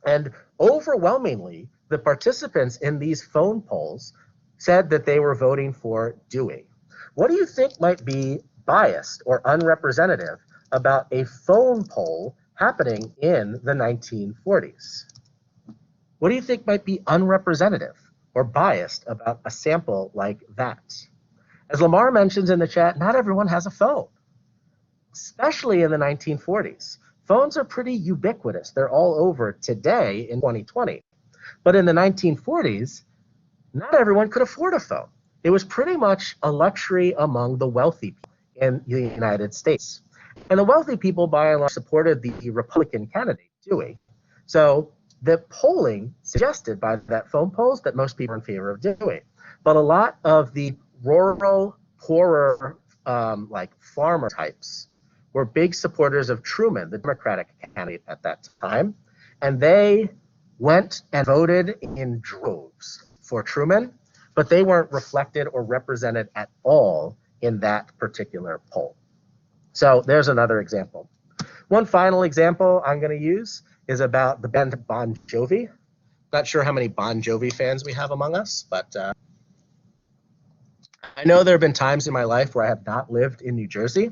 And overwhelmingly, the participants in these phone polls said that they were voting for Dewey. What do you think might be biased or unrepresentative about a phone poll happening in the 1940s? What do you think might be unrepresentative or biased about a sample like that? As Lamar mentions in the chat, not everyone has a phone, especially in the 1940s. Phones are pretty ubiquitous. They're all over today in 2020. But in the 1940s, not everyone could afford a phone. It was pretty much a luxury among the wealthy people in the United States. And the wealthy people, by and large, supported the Republican candidate, Dewey. So the polling suggested by that phone polls that most people are in favor of Dewey. But a lot of the rural, poorer, like farmer types were big supporters of Truman, the Democratic candidate at that time. And they went and voted in droves for Truman, but they weren't reflected or represented at all in that particular poll. So there's another example. One final example I'm going to use is about the band Bon Jovi. Not sure how many Bon Jovi fans we have among us, but I know there have been times in my life where I have not lived in New Jersey.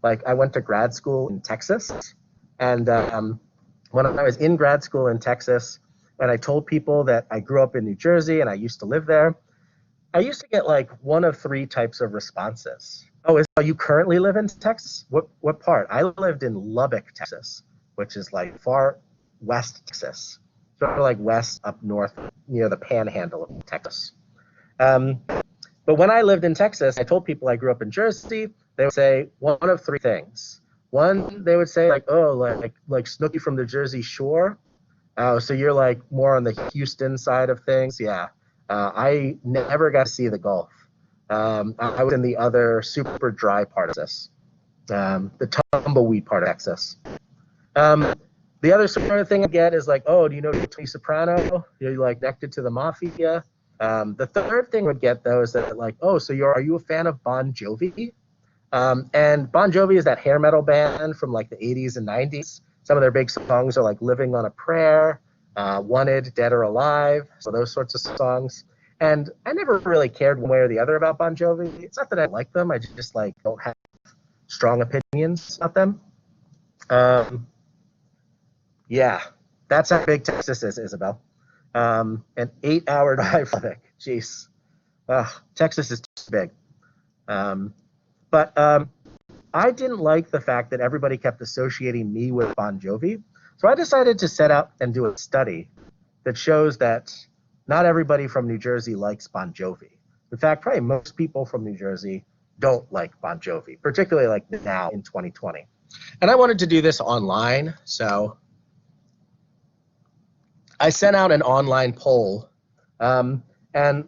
Like I went to grad school in Texas, and when I was in grad school in Texas, and I told people that I grew up in New Jersey and I used to live there, I used to get like one of three types of responses. Oh, you currently live in Texas? What part? I lived in Lubbock, Texas, which is like far west Texas, sort of like west up north near the panhandle of Texas. But when I lived in Texas, I told people I grew up in Jersey. They would say one of three things. One, they would say like, oh, like Snooki from the Jersey Shore. Oh, so you're like more on the Houston side of things. Yeah. I never got to see the Gulf. I was in the other super dry part of Texas, the tumbleweed part of Texas. The other sort of thing I get is like, oh, do you know Tony Soprano? You're like connected to the mafia. The third thing I would get though is that like, oh, so are you a fan of Bon Jovi? And Bon Jovi is that hair metal band from like the 80s and 90s. Some of their big songs are like Living on a Prayer, Wanted, Dead or Alive, so those sorts of songs. And I never really cared one way or the other about Bon Jovi. It's not that I like them, I just like don't have strong opinions about them. Yeah, that's how big Texas is, Isabel. An 8-hour drive from it. Jeez. Texas is too big. But I didn't like the fact that everybody kept associating me with Bon Jovi. So I decided to set out and do a study that shows that not everybody from New Jersey likes Bon Jovi. In fact, probably most people from New Jersey don't like Bon Jovi, particularly like now in 2020. And I wanted to do this online, so I sent out an online poll. And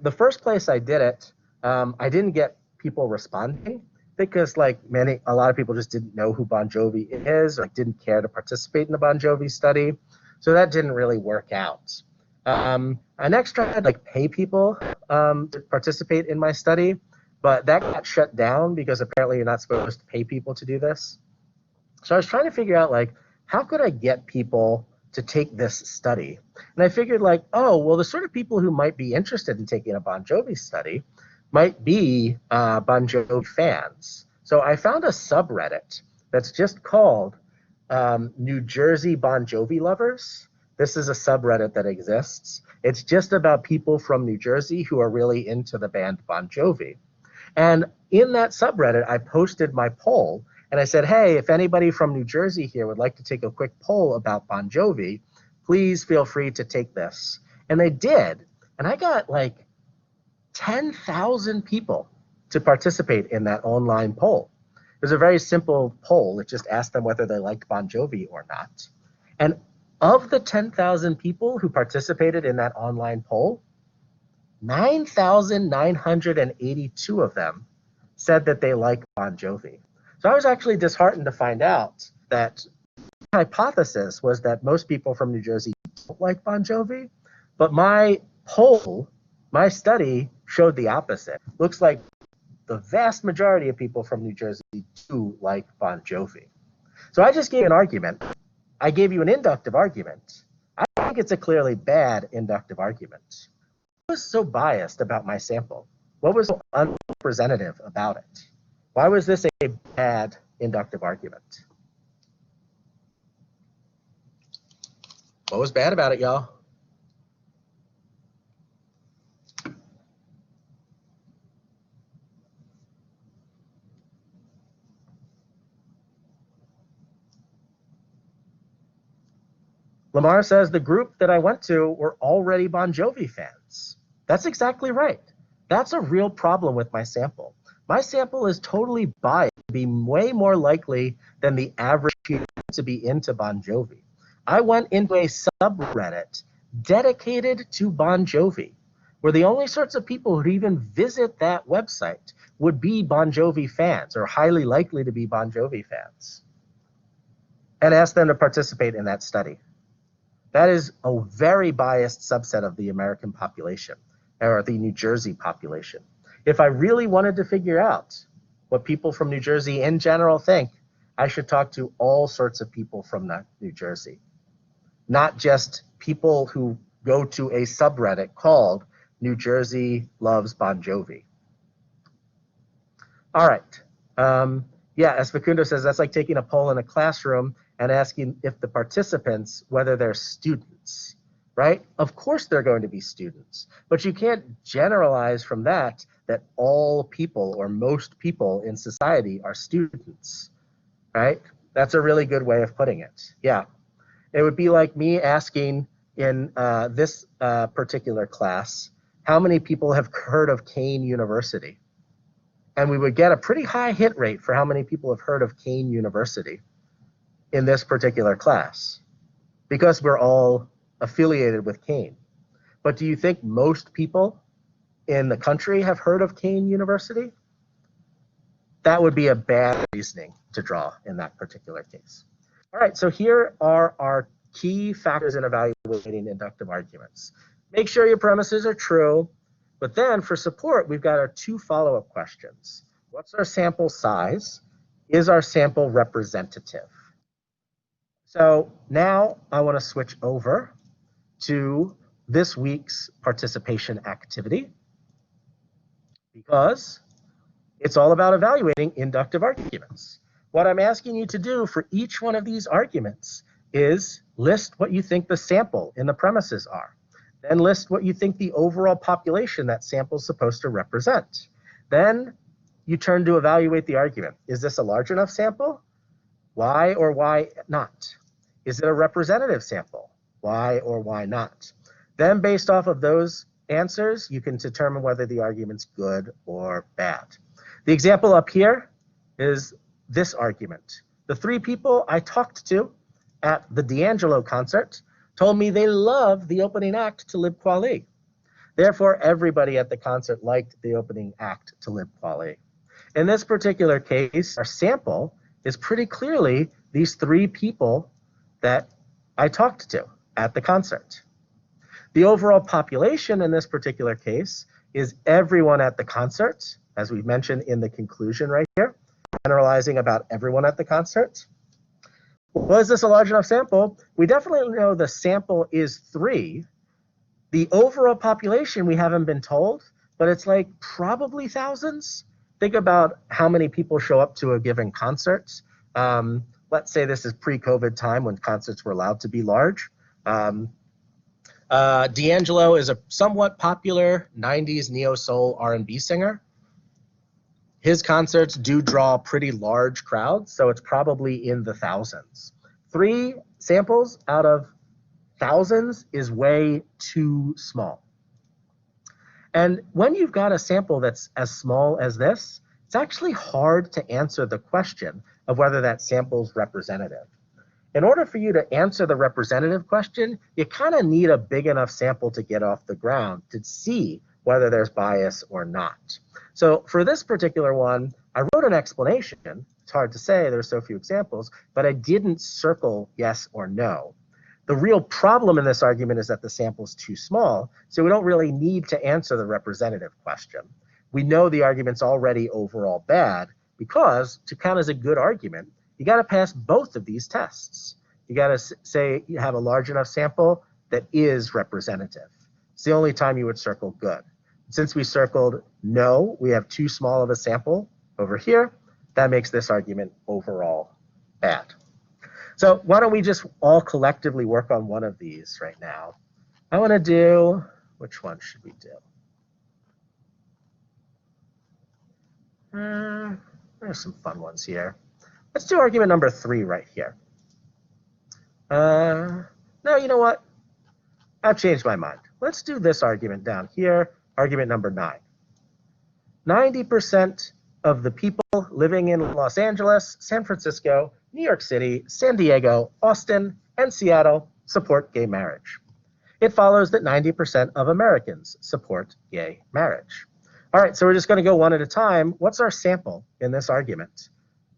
the first place I did it, I didn't get people responding because like a lot of people just didn't know who Bon Jovi is or didn't care to participate in the Bon Jovi study. So that didn't really work out. I next tried to like pay people to participate in my study, but that got shut down because apparently you're not supposed to pay people to do this. So I was trying to figure out like, how could I get people to take this study. And I figured like, oh, well, the sort of people who might be interested in taking a Bon Jovi study might be Bon Jovi fans. So I found a subreddit that's just called New Jersey Bon Jovi lovers. This is a subreddit that exists. It's just about people from New Jersey who are really into the band Bon Jovi. And in that subreddit, I posted my poll and I said, hey, if anybody from New Jersey here would like to take a quick poll about Bon Jovi, please feel free to take this. And they did. And I got like 10,000 people to participate in that online poll. It was a very simple poll. It just asked them whether they liked Bon Jovi or not. And of the 10,000 people who participated in that online poll, 9,982 of them said that they like Bon Jovi. So I was actually disheartened to find out that the hypothesis was that most people from New Jersey don't like Bon Jovi, but my poll, my study showed the opposite. Looks like the vast majority of people from New Jersey do like Bon Jovi. So I just gave an argument. I gave you an inductive argument. I think it's a clearly bad inductive argument. What was so biased about my sample? What was so unrepresentative about it? Why was this a bad inductive argument? What was bad about it, y'all? Lamar says the group that I went to were already Bon Jovi fans. That's exactly right. That's a real problem with my sample. My sample is totally biased to be way more likely than the average people to be into Bon Jovi. I went into a subreddit dedicated to Bon Jovi, where the only sorts of people who even visit that website would be Bon Jovi fans or highly likely to be Bon Jovi fans, and asked them to participate in that study. That is a very biased subset of the American population, or the New Jersey population. If I really wanted to figure out what people from New Jersey in general think, I should talk to all sorts of people from New Jersey, not just people who go to a subreddit called New Jersey Loves Bon Jovi. All right. Yeah, as Facundo says, that's like taking a poll in a classroom and asking if the participants, whether they're students, right? Of course they're going to be students, but you can't generalize from that all people or most people in society are students, right? That's a really good way of putting it. Yeah, it would be like me asking in this particular class, how many people have heard of Kane University? And we would get a pretty high hit rate for how many people have heard of Kane University in this particular class, because we're all affiliated with Kane. But do you think most people in the country have heard of Kane University? That would be a bad reasoning to draw in that particular case. All right, so here are our key factors in evaluating inductive arguments. Make sure your premises are true, but then for support, we've got our two follow-up questions. What's our sample size? Is our sample representative? So now I want to switch over to this week's participation activity, because it's all about evaluating inductive arguments. What I'm asking you to do for each one of these arguments is list what you think the sample in the premises are. Then list what you think the overall population that sample is supposed to represent. Then you turn to evaluate the argument. Is this a large enough sample? Why or why not? Is it a representative sample? Why or why not? Then based off of those answers, you can determine whether the argument's good or bad. The example up here is this argument. The three people I talked to at the D'Angelo concert told me they loved the opening act to Lib Kweli. Therefore, everybody at the concert liked the opening act to Lib Kweli. In this particular case, our sample is pretty clearly these three people that I talked to at the concert. The overall population in this particular case is everyone at the concert, as we mentioned in the conclusion right here, generalizing about everyone at the concert. Was this a large enough sample? We definitely know the sample is 3. The overall population, we haven't been told, but it's like probably thousands. Think about how many people show up to a given concert. Let's say this is pre-COVID time when concerts were allowed to be large. D'Angelo is a somewhat popular 90s neo-soul R&B singer. His concerts do draw pretty large crowds, so it's probably in the thousands. 3 samples out of thousands is way too small. And when you've got a sample that's as small as this, it's actually hard to answer the question of whether that sample's representative. In order for you to answer the representative question, you kind of need a big enough sample to get off the ground to see whether there's bias or not. So for this particular one, I wrote an explanation. It's hard to say, there's so few examples, but I didn't circle yes or no. The real problem in this argument is that the sample is too small, so we don't really need to answer the representative question. We know the argument's already overall bad because to count as a good argument, you got to pass both of these tests. You got to say you have a large enough sample that is representative. It's the only time you would circle good. Since we circled no, we have too small of a sample over here. That makes this argument overall bad. So why don't we just all collectively work on one of these right now? I want to do, which one should we do? There's some fun ones here. Let's do argument number 3 right here. No, you know what? I've changed my mind. Let's do this argument down here, argument number 9. 90% of the people living in Los Angeles, San Francisco, New York City, San Diego, Austin, and Seattle support gay marriage. It follows that 90% of Americans support gay marriage. All right, so we're just going to go one at a time. What's our sample in this argument?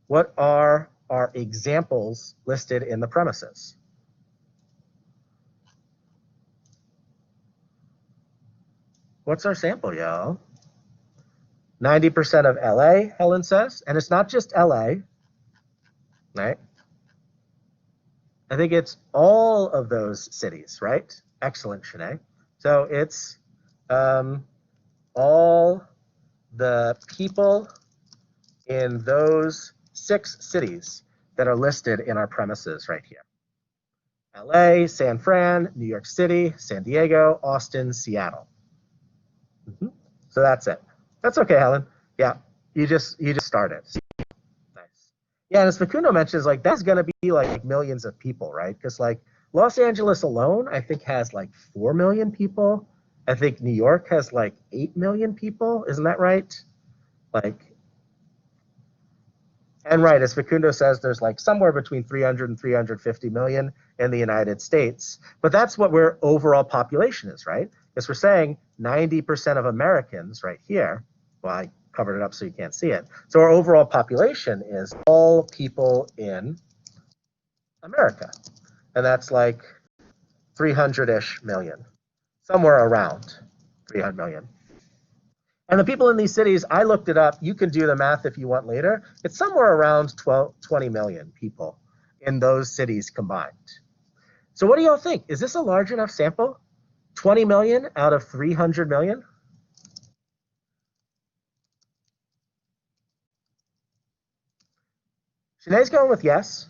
What are our examples listed in the premises? What's our sample, y'all? 90% of LA, Helen says, and it's not just LA, right? I think it's all of those cities, right? Excellent, Shanae. So it's all the people in those 6 cities that are listed in our premises right here. LA, San Fran, New York City, San Diego, Austin, Seattle. So that's it. That's okay, Helen. Yeah, you just started. Nice. Yeah, and as Facundo mentions, like that's gonna be like millions of people, right? Because like Los Angeles alone, I think has like 4 million people. I think New York has like 8 million people. Isn't that right? Like, and right, as Facundo says, there's like somewhere between 300 and 350 million in the United States. But that's what our overall population is, right? Because we're saying 90% of Americans right here, well, I covered it up so you can't see it. So our overall population is all people in America. And that's like 300-ish million, somewhere around 300 million. And the people in these cities, I looked it up. You can do the math if you want later. It's somewhere around 20 million people in those cities combined. So what do y'all think? Is this a large enough sample? 20 million out of 300 million? Shanae's going with yes.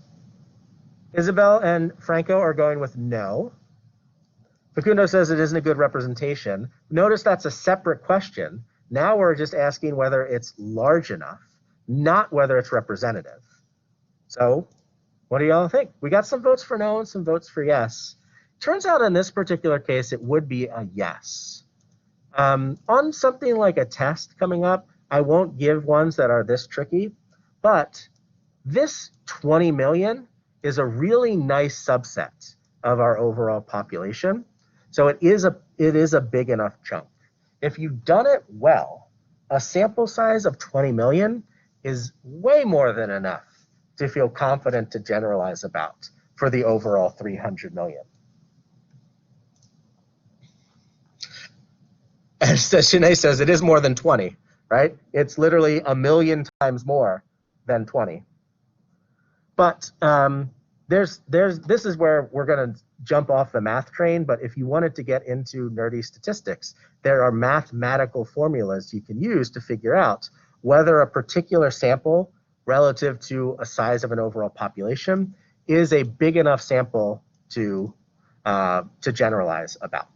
Isabel and Franco are going with no. Facundo says it isn't a good representation. Notice that's a separate question. Now we're just asking whether it's large enough, not whether it's representative. So what do y'all think? We got some votes for no and some votes for yes. Turns out in this particular case, it would be a yes. On something like a test coming up, I won't give ones that are this tricky, but this 20 million is a really nice subset of our overall population. So it is a big enough chunk. If you've done it well, a sample size of 20 million is way more than enough to feel confident to generalize about for the overall 300 million. As Shanae says, it is more than 20, right? It's literally a million times more than 20. But this is where we're going to jump off the math train, but if you wanted to get into nerdy statistics, there are mathematical formulas you can use to figure out whether a particular sample relative to a size of an overall population is a big enough sample to generalize about.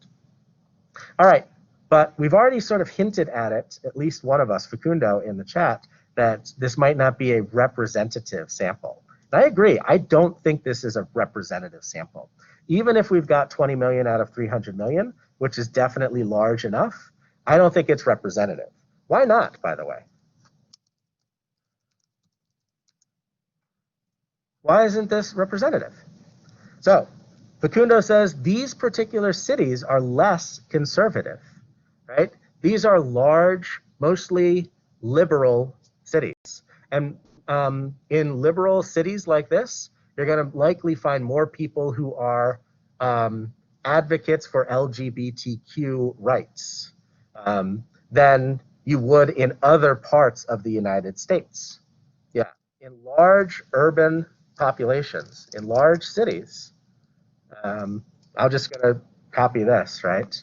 All right, but we've already sort of hinted at it, at least one of us, Facundo, in the chat, that this might not be a representative sample. And I agree. I don't think this is a representative sample. Even if we've got 20 million out of 300 million, which is definitely large enough, I don't think it's representative. Why not, by the way? Why isn't this representative? So Facundo says these particular cities are less conservative, right? These are large, mostly liberal cities. And in liberal cities like this, you're going to likely find more people who are advocates for LGBTQ rights than you would in other parts of the United States. Yeah, in large urban populations, in large cities, I'm just going to copy this, right?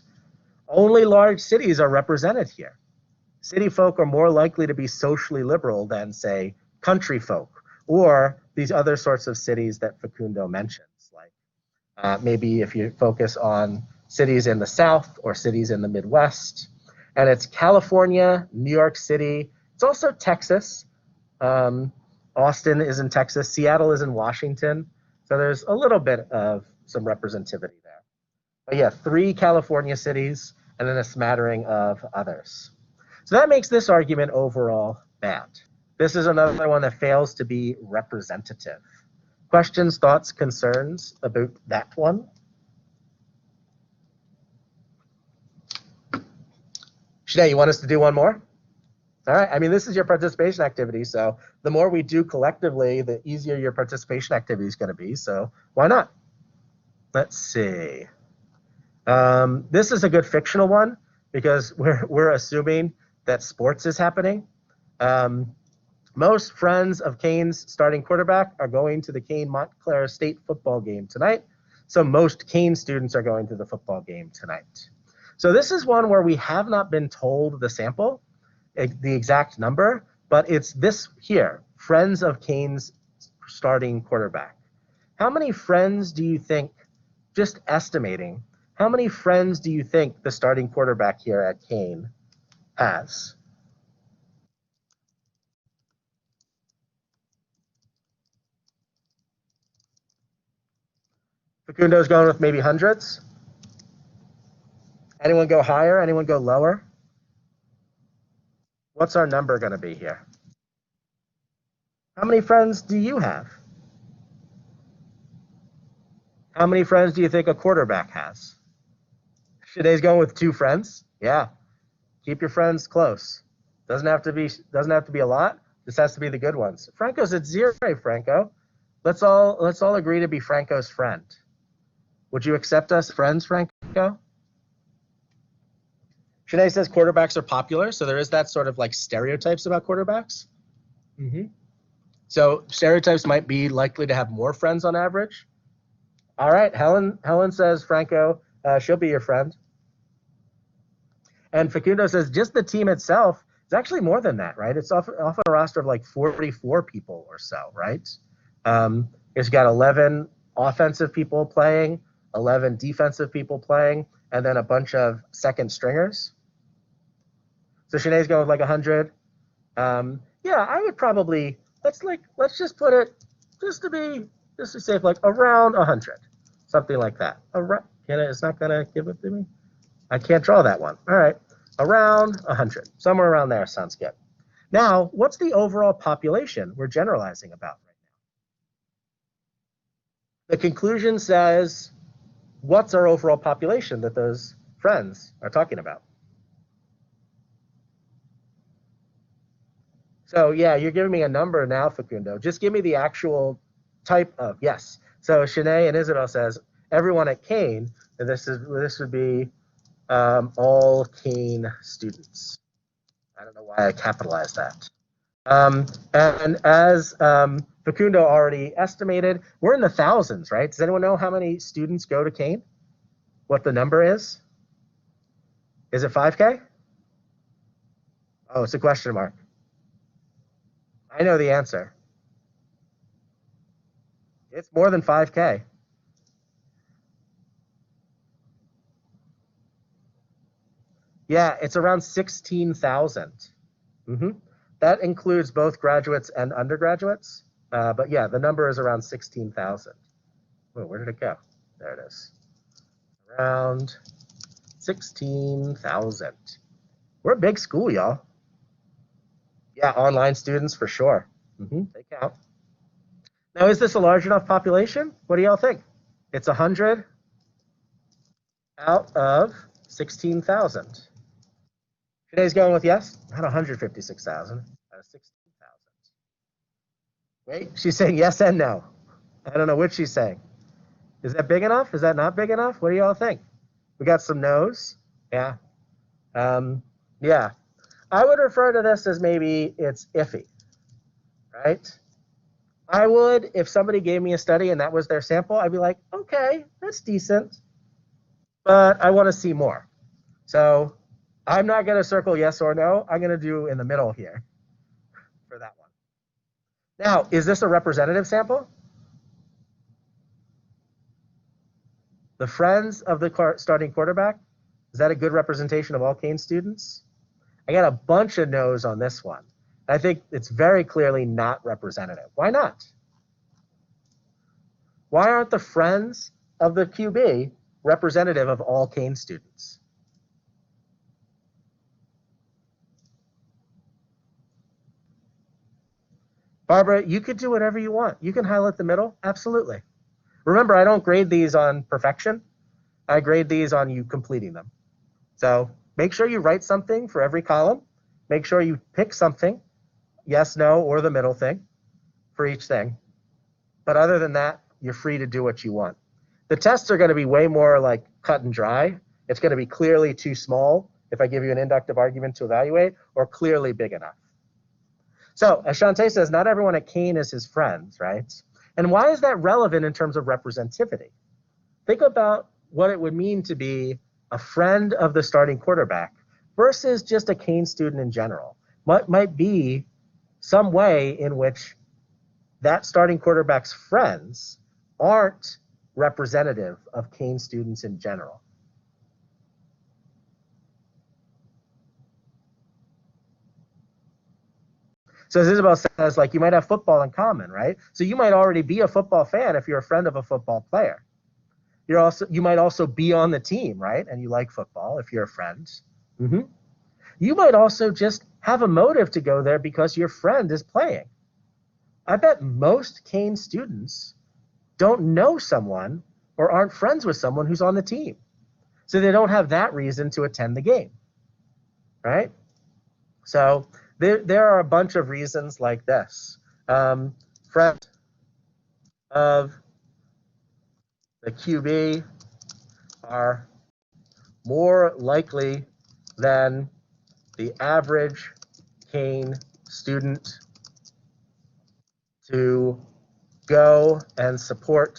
Only large cities are represented here. City folk are more likely to be socially liberal than, say, country folk, or these other sorts of cities that Facundo mentions, like maybe if you focus on cities in the South or cities in the Midwest. And it's California, New York City. It's also Texas. Austin is in Texas. Seattle is in Washington. So there's a little bit of some representativity there. But yeah, 3 California cities and then a smattering of others. So that makes this argument overall bad. This is another one that fails to be representative. Questions, thoughts, concerns about that one? Sinead, you want us to do one more? All right. I mean, this is your participation activity, so the more we do collectively, the easier your participation activity is going to be. So why not? Let's see. This is a good fictional one because we're assuming that sports is happening. Most friends of Kane's starting quarterback are going to the Kane-Montclair State football game tonight. So most Kane students are going to the football game tonight. So this is one where we have not been told the sample, the exact number, but it's this here, friends of Kane's starting quarterback. How many friends do you think, just estimating, how many friends do you think the starting quarterback here at Kane has? Facundo's going with maybe hundreds. Anyone go higher? Anyone go lower? What's our number going to be here? How many friends do you have? How many friends do you think a quarterback has? Today's going with 2 friends. Yeah. Keep your friends close. Doesn't have to be a lot. This has to be the good ones. Franco's at 0, Franco. Let's all agree to be Franco's friend. Would you accept us friends, Franco? Sinead says quarterbacks are popular, so there is that sort of like stereotypes about quarterbacks. So stereotypes might be likely to have more friends on average. All right, Helen says Franco, she'll be your friend. And Facundo says just the team itself is actually more than that, right? It's often a roster of like 44 people or so, right? It's got 11 offensive people playing, 11 defensive people playing, and then a bunch of second stringers. So Sinead's going with like 100. Yeah, I would probably, let's just put it, just to be safe, like around 100, something like that. It's not gonna give it to me. I can't draw that one. All right, around 100, somewhere around there sounds good. Now, what's the overall population we're generalizing about right now? The conclusion says, what's our overall population that those friends are talking about? So yeah, you're giving me a number now, Facundo. Just give me the actual type of, yes. So Sinead and Isabel says, everyone at Kane, and this would be all Kane students. I don't know why I capitalized that. And as Facundo already estimated. We're in the thousands, right? Does anyone know how many students go to Kane? What the number is? Is it 5K? Oh, it's a question mark. I know the answer. It's more than 5K. Yeah, it's around 16,000. That includes both graduates and undergraduates. But yeah, the number is around 16,000. Oh, where did it go? There it is. Around 16,000. We're a big school, y'all. Yeah, online students for sure. They count. Now, is this a large enough population? What do y'all think? It's 100 out of 16,000. Today's going with yes? Not 156,000, out of 16,000. Wait, she's saying yes and no. I don't know what she's saying. Is that big enough? Is that not big enough? What do y'all think? We got some no's. Yeah. Yeah. I would refer to this as maybe it's iffy, right? I would, if somebody gave me a study and that was their sample, I'd be like, okay, that's decent, but I want to see more. So I'm not going to circle yes or no. I'm going to do in the middle here for that one. Now, is this a representative sample? The friends of the starting quarterback, is that a good representation of all Kane students? I got a bunch of no's on this one. I think it's very clearly not representative. Why not? Why aren't the friends of the QB representative of all Kane students? Barbara, you could do whatever you want. You can highlight the middle, absolutely. Remember, I don't grade these on perfection. I grade these on you completing them. So make sure you write something for every column. Make sure you pick something, yes, no, or the middle thing for each thing. But other than that, you're free to do what you want. The tests are going to be way more like cut and dry. It's going to be clearly too small if I give you an inductive argument to evaluate, or clearly big enough. So as Shantae says, not everyone at Kane is his friends, right? And why is that relevant in terms of representativity? Think about what it would mean to be a friend of the starting quarterback versus just a Kane student in general. What might be some way in which that starting quarterback's friends aren't representative of Kane students in general? So as Isabel says, like, you might have football in common, right? So you might already be a football fan if you're a friend of a football player. You might also be on the team, right? And you like football if you're a friend. You might also just have a motive to go there because your friend is playing. I bet most Kane students don't know someone or aren't friends with someone who's on the team. So they don't have that reason to attend the game, right? So there are a bunch of reasons like this. Friend of the QB are more likely than the average Kane student to go and support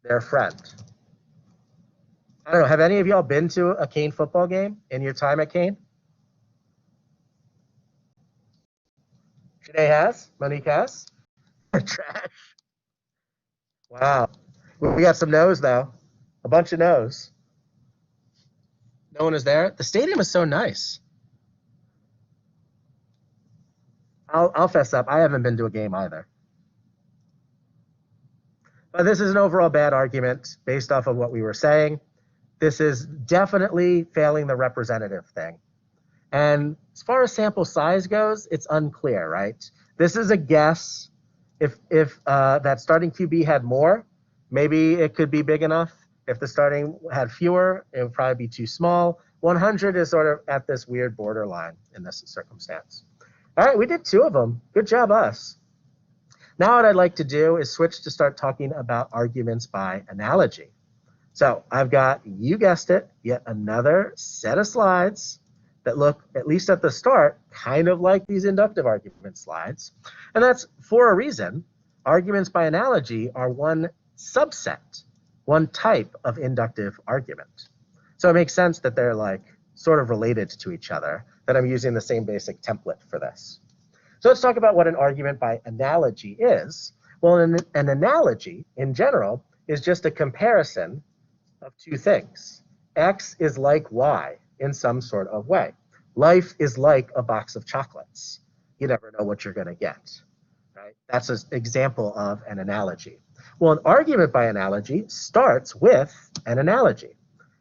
their friend. I don't know, have any of y'all been to a Kane football game in your time at Kane? Janae has? Monique has? Trash. Wow. We got some no's, though. A bunch of no's. No one is there. The stadium is so nice. I'll fess up. I haven't been to a game either. But this is an overall bad argument based off of what we were saying. This is definitely failing the representative thing. And as far as sample size goes, it's unclear, right? This is a guess. If that starting QB had more, maybe it could be big enough. If the starting had fewer, it would probably be too small. 100 is sort of at this weird borderline in this circumstance. All right, we did 2 of them. Good job, us. Now what I'd like to do is switch to start talking about arguments by analogy. So I've got, you guessed it, yet another set of slides that look, at least at the start, kind of like these inductive argument slides. And that's for a reason. Arguments by analogy are one subset, one type of inductive argument. So it makes sense that they're like sort of related to each other, that I'm using the same basic template for this. So let's talk about what an argument by analogy is. Well, an analogy in general is just a comparison of two things. X is like Y in some sort of way. Life is like a box of chocolates. You never know what you're going to get, right? That's an example of an analogy. Well, an argument by analogy starts with an analogy.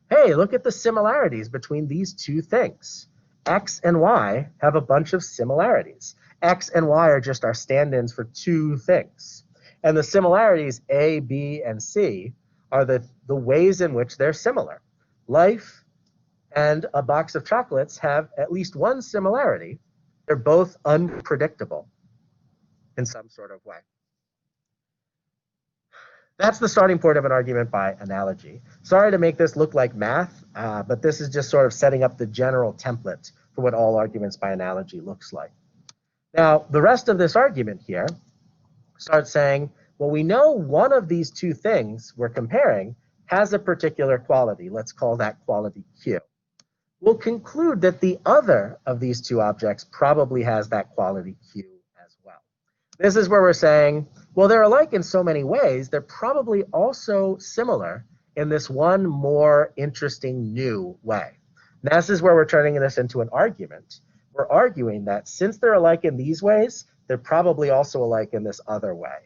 Hey, look at the similarities between these two things. X and Y have a bunch of similarities. X and Y are just our stand-ins for two things. And the similarities A, B, and C are the ways in which they're similar. Life and a box of chocolates have at least one similarity. They're both unpredictable in some sort of way. That's the starting point of an argument by analogy. Sorry to make this look like math, but this is just sort of setting up the general template for what all arguments by analogy looks like. Now, the rest of this argument here starts saying, well, we know one of these two things we're comparing has a particular quality. Let's call that quality Q. We'll conclude that the other of these two objects probably has that quality Q as well. This is where we're saying, well, they're alike in so many ways, they're probably also similar in this one more interesting new way. Now, this is where we're turning this into an argument. We're arguing that since they're alike in these ways, they're probably also alike in this other way.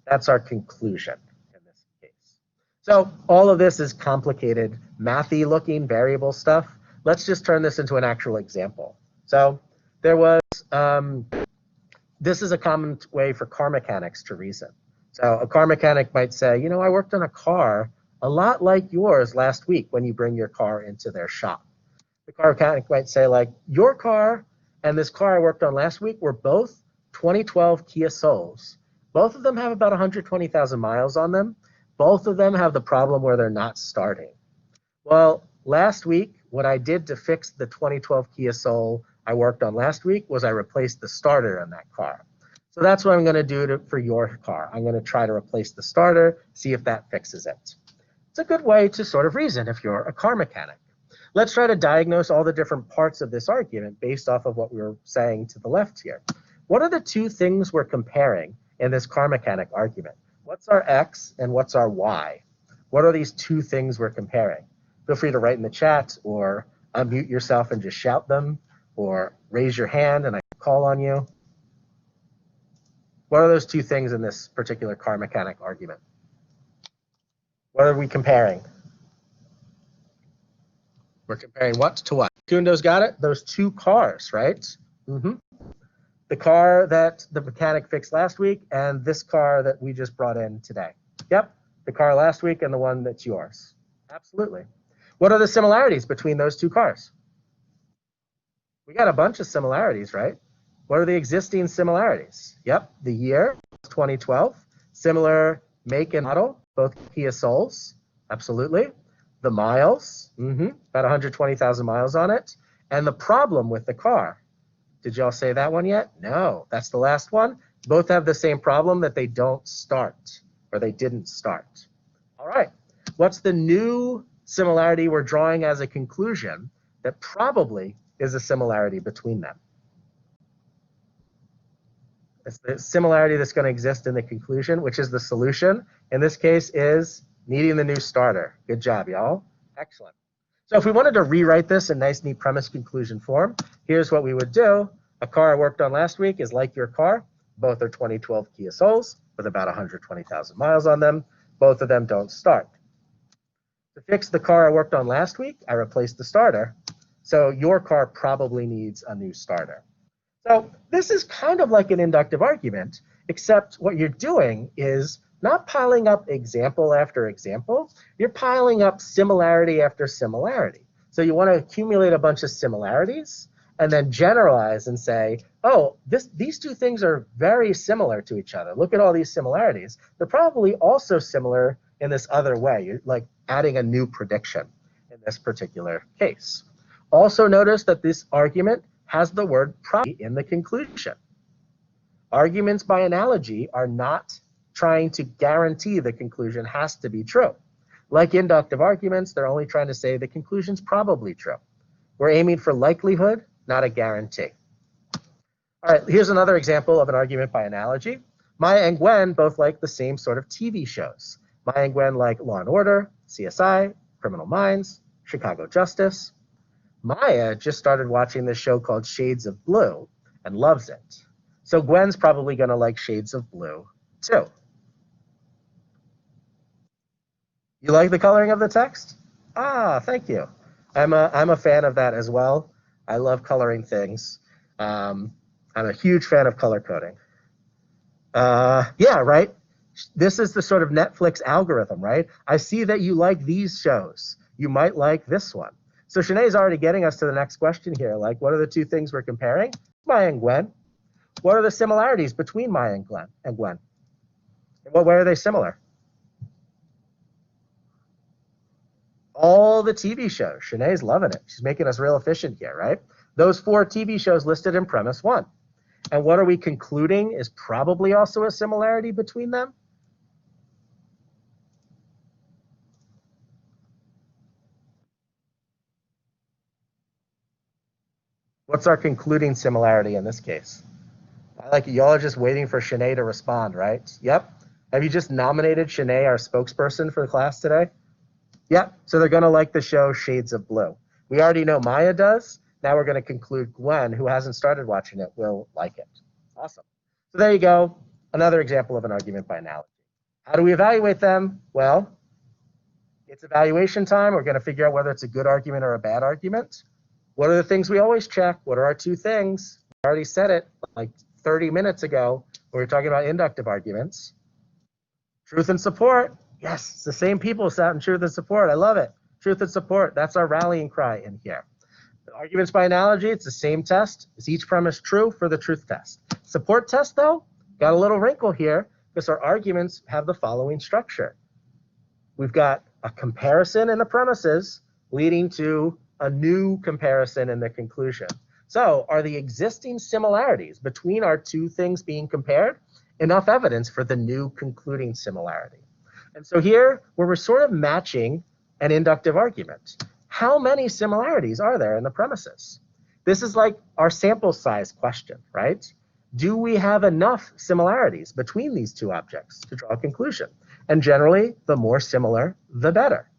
That's our conclusion in this case. So all of this is complicated, mathy looking variable stuff. Let's just turn this into an actual example. So there was, this is a common way for car mechanics to reason. So a car mechanic might say, you know, I worked on a car a lot like yours last week when you bring your car into their shop. The car mechanic might say, like, your car and this car I worked on last week were both 2012 Kia Souls. Both of them have about 120,000 miles on them. Both of them have the problem where they're not starting. Well, last week, what I did to fix the 2012 Kia Soul I worked on last week was I replaced the starter in that car. So that's what I'm going to do for your car. I'm going to try to replace the starter, see if that fixes it. It's a good way to sort of reason if you're a car mechanic. Let's try to diagnose all the different parts of this argument based off of what we were saying to the left here. What are the two things we're comparing in this car mechanic argument? What's our X and what's our Y? What are these two things we're comparing? Feel free to write in the chat or unmute yourself and just shout them, or raise your hand and I can call on you. What are those two things in this particular car mechanic argument? What are we comparing? We're comparing what to what? Kundo's got it? Those two cars, right? The car that the mechanic fixed last week and this car that we just brought in today. Yep, the car last week and the one that's yours. Absolutely. What are the similarities between those two cars? We got a bunch of similarities, right? What are the existing similarities? Yep, the year, 2012. Similar make and model, both Kia Souls. Absolutely. The miles, about 120,000 miles on it. And the problem with the car. Did y'all say that one yet? No, that's the last one. Both have the same problem, that they don't start, or they didn't start. All right, what's the new similarity we're drawing as a conclusion that probably is a similarity between them? It's the similarity that's going to exist in the conclusion, which is the solution. In this case is needing the new starter. Good job, y'all. Excellent. So if we wanted to rewrite this in nice, neat premise conclusion form, here's what we would do. A car I worked on last week is like your car. Both are 2012 Kia Souls with about 120,000 miles on them. Both of them don't start. To fix the car I worked on last week, I replaced the starter. So your car probably needs a new starter. So this is kind of like an inductive argument, except what you're doing is not piling up example after example. You're piling up similarity after similarity. So you want to accumulate a bunch of similarities and then generalize and say, oh, these two things are very similar to each other. Look at all these similarities. They're probably also similar in this other way. You're like adding a new prediction in this particular case. Also notice that this argument has the word probably in the conclusion. Arguments by analogy are not trying to guarantee the conclusion has to be true. Like inductive arguments, they're only trying to say the conclusion's probably true. We're aiming for likelihood, not a guarantee. All right, here's another example of an argument by analogy. Maya and Gwen both like the same sort of TV shows. Maya and Gwen like Law and Order, CSI, Criminal Minds, Chicago Justice. Maya just started watching this show called Shades of Blue and loves it. So Gwen's probably going to like Shades of Blue too. You like the coloring of the text? Ah, thank you. I'm a fan of that as well. I love coloring things. I'm a huge fan of color coding. Yeah, right? This is the sort of Netflix algorithm, right? I see that you like these shows. You might like this one. So Shanae's already getting us to the next question here. Like, what are the two things we're comparing? Maya and Gwen. What are the similarities between Maya and Gwen? In what way are they similar? All the TV shows. Shanae's loving it. She's making us real efficient here, right? Those 4 TV shows listed in premise 1. And what are we concluding is probably also a similarity between them? What's our concluding similarity in this case? I like it. Y'all are just waiting for Shanae to respond, right? Yep. Have you just nominated Shanae, our spokesperson for the class today? Yep. So they're going to like the show Shades of Blue. We already know Maya does. Now we're going to conclude Gwen, who hasn't started watching it, will like it. Awesome. So there you go. Another example of an argument by analogy. How do we evaluate them? Well, it's evaluation time. We're going to figure out whether it's a good argument or a bad argument. What are the things we always check? What are our 2 things? I already said it like 30 minutes ago when we were talking about inductive arguments. Truth and support. Yes, it's the same people sat in truth and support. I love it. Truth and support. That's our rallying cry in here. The arguments by analogy, it's the same test. Is each premise true for the truth test? Support test, though, got a little wrinkle here because our arguments have the following structure. We've got a comparison in the premises leading to a new comparison in the conclusion. So are the existing similarities between our 2 things being compared enough evidence for the new concluding similarity? And so here, where we're sort of matching an inductive argument, how many similarities are there in the premises? This is like our sample size question, right? Do we have enough similarities between these 2 objects to draw a conclusion? And generally, the more similar, the better.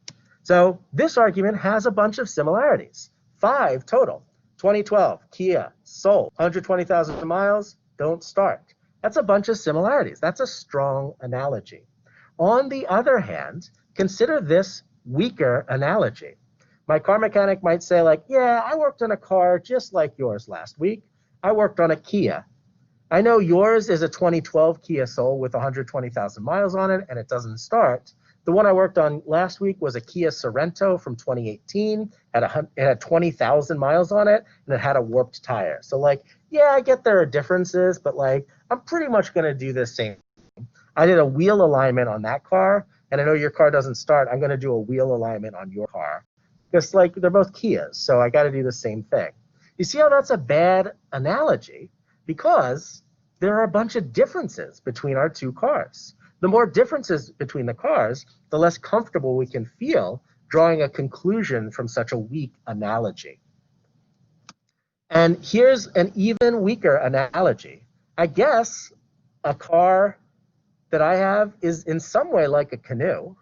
So this argument has a bunch of similarities, 5 total. 2012, Kia, sold, 120,000 miles, don't start. That's a bunch of similarities. That's a strong analogy. On the other hand, consider this weaker analogy. My car mechanic might say like, yeah, I worked on a car just like yours last week. I worked on a Kia. I know yours is a 2012 Kia Soul with 120,000 miles on it and it doesn't start. The one I worked on last week was a Kia Sorento from 2018. It had 20,000 miles on it, and it had a warped tire. So, like, yeah, I get there are differences, but, like, I'm pretty much going to do the same. I did a wheel alignment on that car, and I know your car doesn't start. I'm going to do a wheel alignment on your car. Because, like, they're both Kias, so I got to do the same thing. You see how that's a bad analogy? Because there are a bunch of differences between our 2 cars. The more differences between the cars, the less comfortable we can feel drawing a conclusion from such a weak analogy. And here's an even weaker analogy. I guess a car that I have is in some way like a canoe,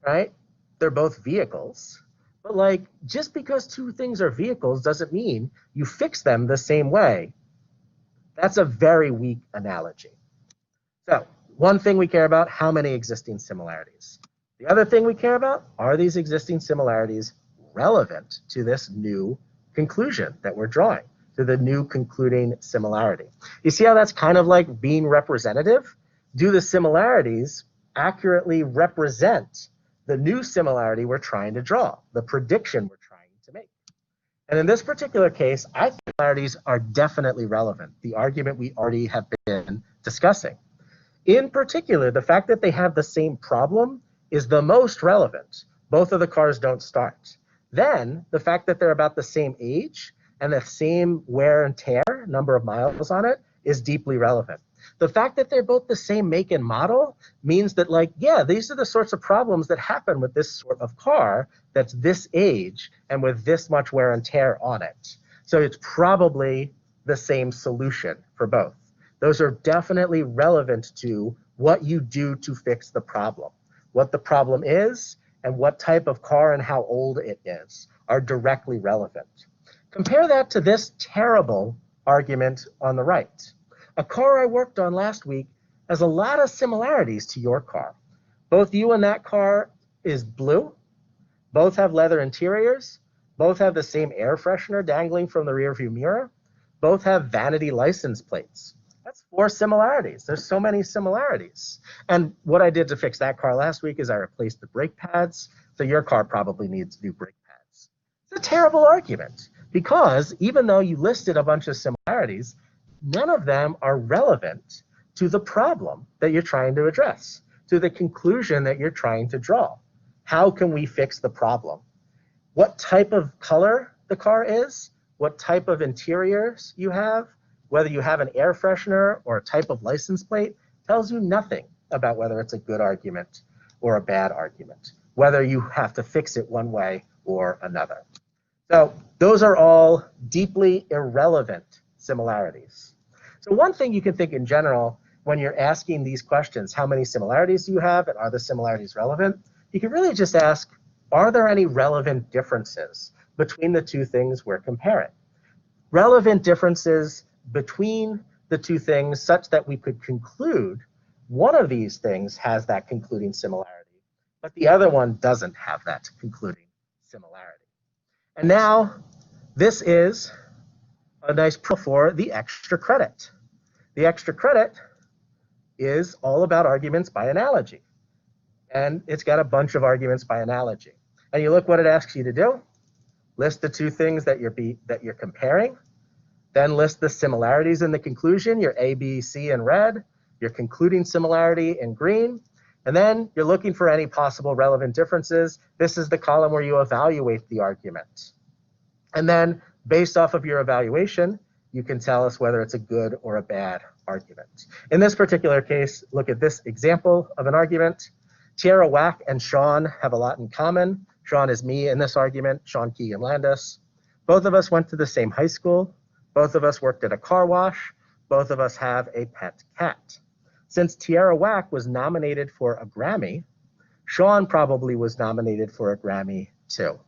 right? They're both vehicles. But like, just because 2 things are vehicles doesn't mean you fix them the same way. That's a very weak analogy. So, one thing we care about, how many existing similarities? The other thing we care about, are these existing similarities relevant to this new conclusion that we're drawing, to the new concluding similarity? You see how that's kind of like being representative? Do the similarities accurately represent the new similarity we're trying to draw, the prediction we're trying to make? And in this particular case, I think similarities are definitely relevant, the argument we already have been discussing. In particular, the fact that they have the same problem is the most relevant. Both of the cars don't start. then the fact that they're about the same age and the same wear and tear, number of miles on it, is deeply relevant. The fact that they're both the same make and model means that, like, yeah, these are the sorts of problems that happen with this sort of car that's this age and with this much wear and tear on it. So it's probably the same solution for both. Those are definitely relevant to what you do to fix the problem. What the problem is and what type of car and how old it is are directly relevant. Compare that to this terrible argument on the right. A car I worked on last week has a lot of similarities to your car. Both you and that car is blue. Both have leather interiors. Both have the same air freshener dangling from the rearview mirror. Both have vanity license plates. That's 4 similarities. There's so many similarities. And what I did to fix that car last week is I replaced the brake pads. So your car probably needs new brake pads. It's a terrible argument because even though you listed a bunch of similarities, none of them are relevant to the problem that you're trying to address, to the conclusion that you're trying to draw. How can we fix the problem? What type of color the car is, what type of interiors you have, whether you have an air freshener or a type of license plate, tells you nothing about whether it's a good argument or a bad argument, whether you have to fix it one way or another. So those are all deeply irrelevant similarities. So one thing you can think in general when you're asking these questions, how many similarities do you have and are the similarities relevant? You can really just ask, are there any relevant differences between the two things we're comparing? Relevant differences between the two things such that we could conclude one of these things has that concluding similarity, but the other one doesn't have that concluding similarity. And now this is a nice pro for the extra credit. The extra credit is all about arguments by analogy. And it's got a bunch of arguments by analogy. And you look what it asks you to do. List the two things that you're comparing. Then list the similarities in the conclusion, your A, B, C in red, your concluding similarity in green. And then you're looking for any possible relevant differences. This is the column where you evaluate the argument. And then based off of your evaluation, you can tell us whether it's a good or a bad argument. In this particular case, look at this example of an argument. Tierra Whack and Sean have a lot in common. Sean is me in this argument, Sean Keegan-Landis. Both of us went to the same high school. Both of us worked at a car wash. Both of us have a pet cat. Since Tierra Whack was nominated for a Grammy, Sean probably was nominated for a Grammy too.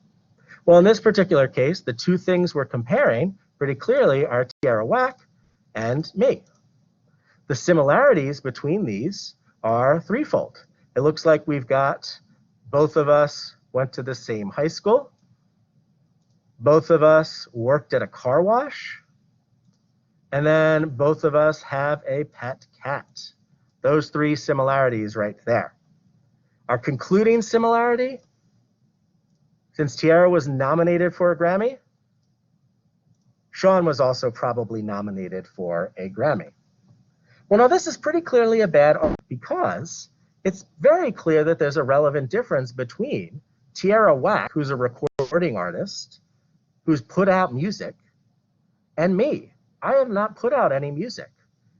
Well, in this particular case, the two things we're comparing pretty clearly are Tierra Whack and me. The similarities between these are threefold. It looks like we've got both of us went to the same high school. Both of us worked at a car wash. And then both of us have a pet cat. Those 3 similarities right there. Our concluding similarity, since Tierra was nominated for a Grammy, Sean was also probably nominated for a Grammy. Well, now this is pretty clearly a bad argument because it's very clear that there's a relevant difference between Tierra Whack, who's a recording artist, who's put out music, and me. I have not put out any music.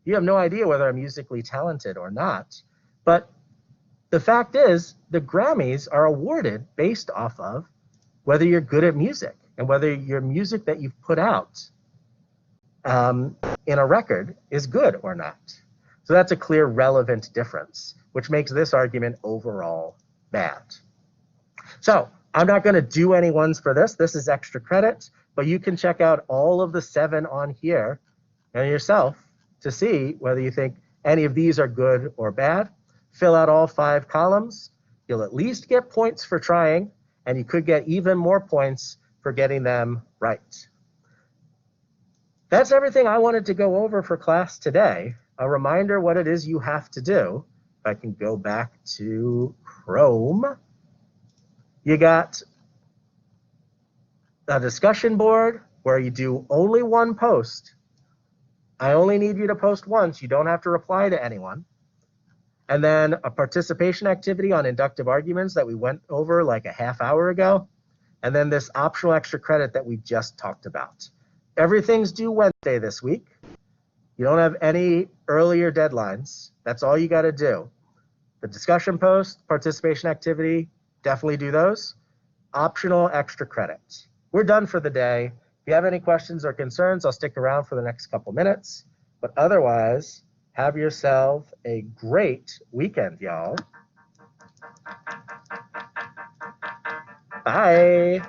You have no idea whether I'm musically talented or not. But the fact is, the Grammys are awarded based off of whether you're good at music and whether your music that you've put out in a record is good or not. So that's a clear relevant difference, which makes this argument overall bad. So I'm not going to do any ones for this. This is extra credit, but you can check out all of the 7 on here and yourself to see whether you think any of these are good or bad. Fill out all 5 columns. You'll at least get points for trying, and you could get even more points for getting them right. That's everything I wanted to go over for class today. A reminder what it is you have to do. If I can go back to Chrome. You got a discussion board where you do only one post. I only need you to post once. You don't have to reply to anyone. And then a participation activity on inductive arguments that we went over like a half hour ago. and then this optional extra credit that we just talked about. Everything's due Wednesday this week. You don't have any earlier deadlines. That's all you got to do. The discussion post, participation activity, definitely do those. Optional extra credits. We're done for the day. If you have any questions or concerns, I'll stick around for the next couple minutes. But otherwise, have yourself a great weekend, y'all. Bye.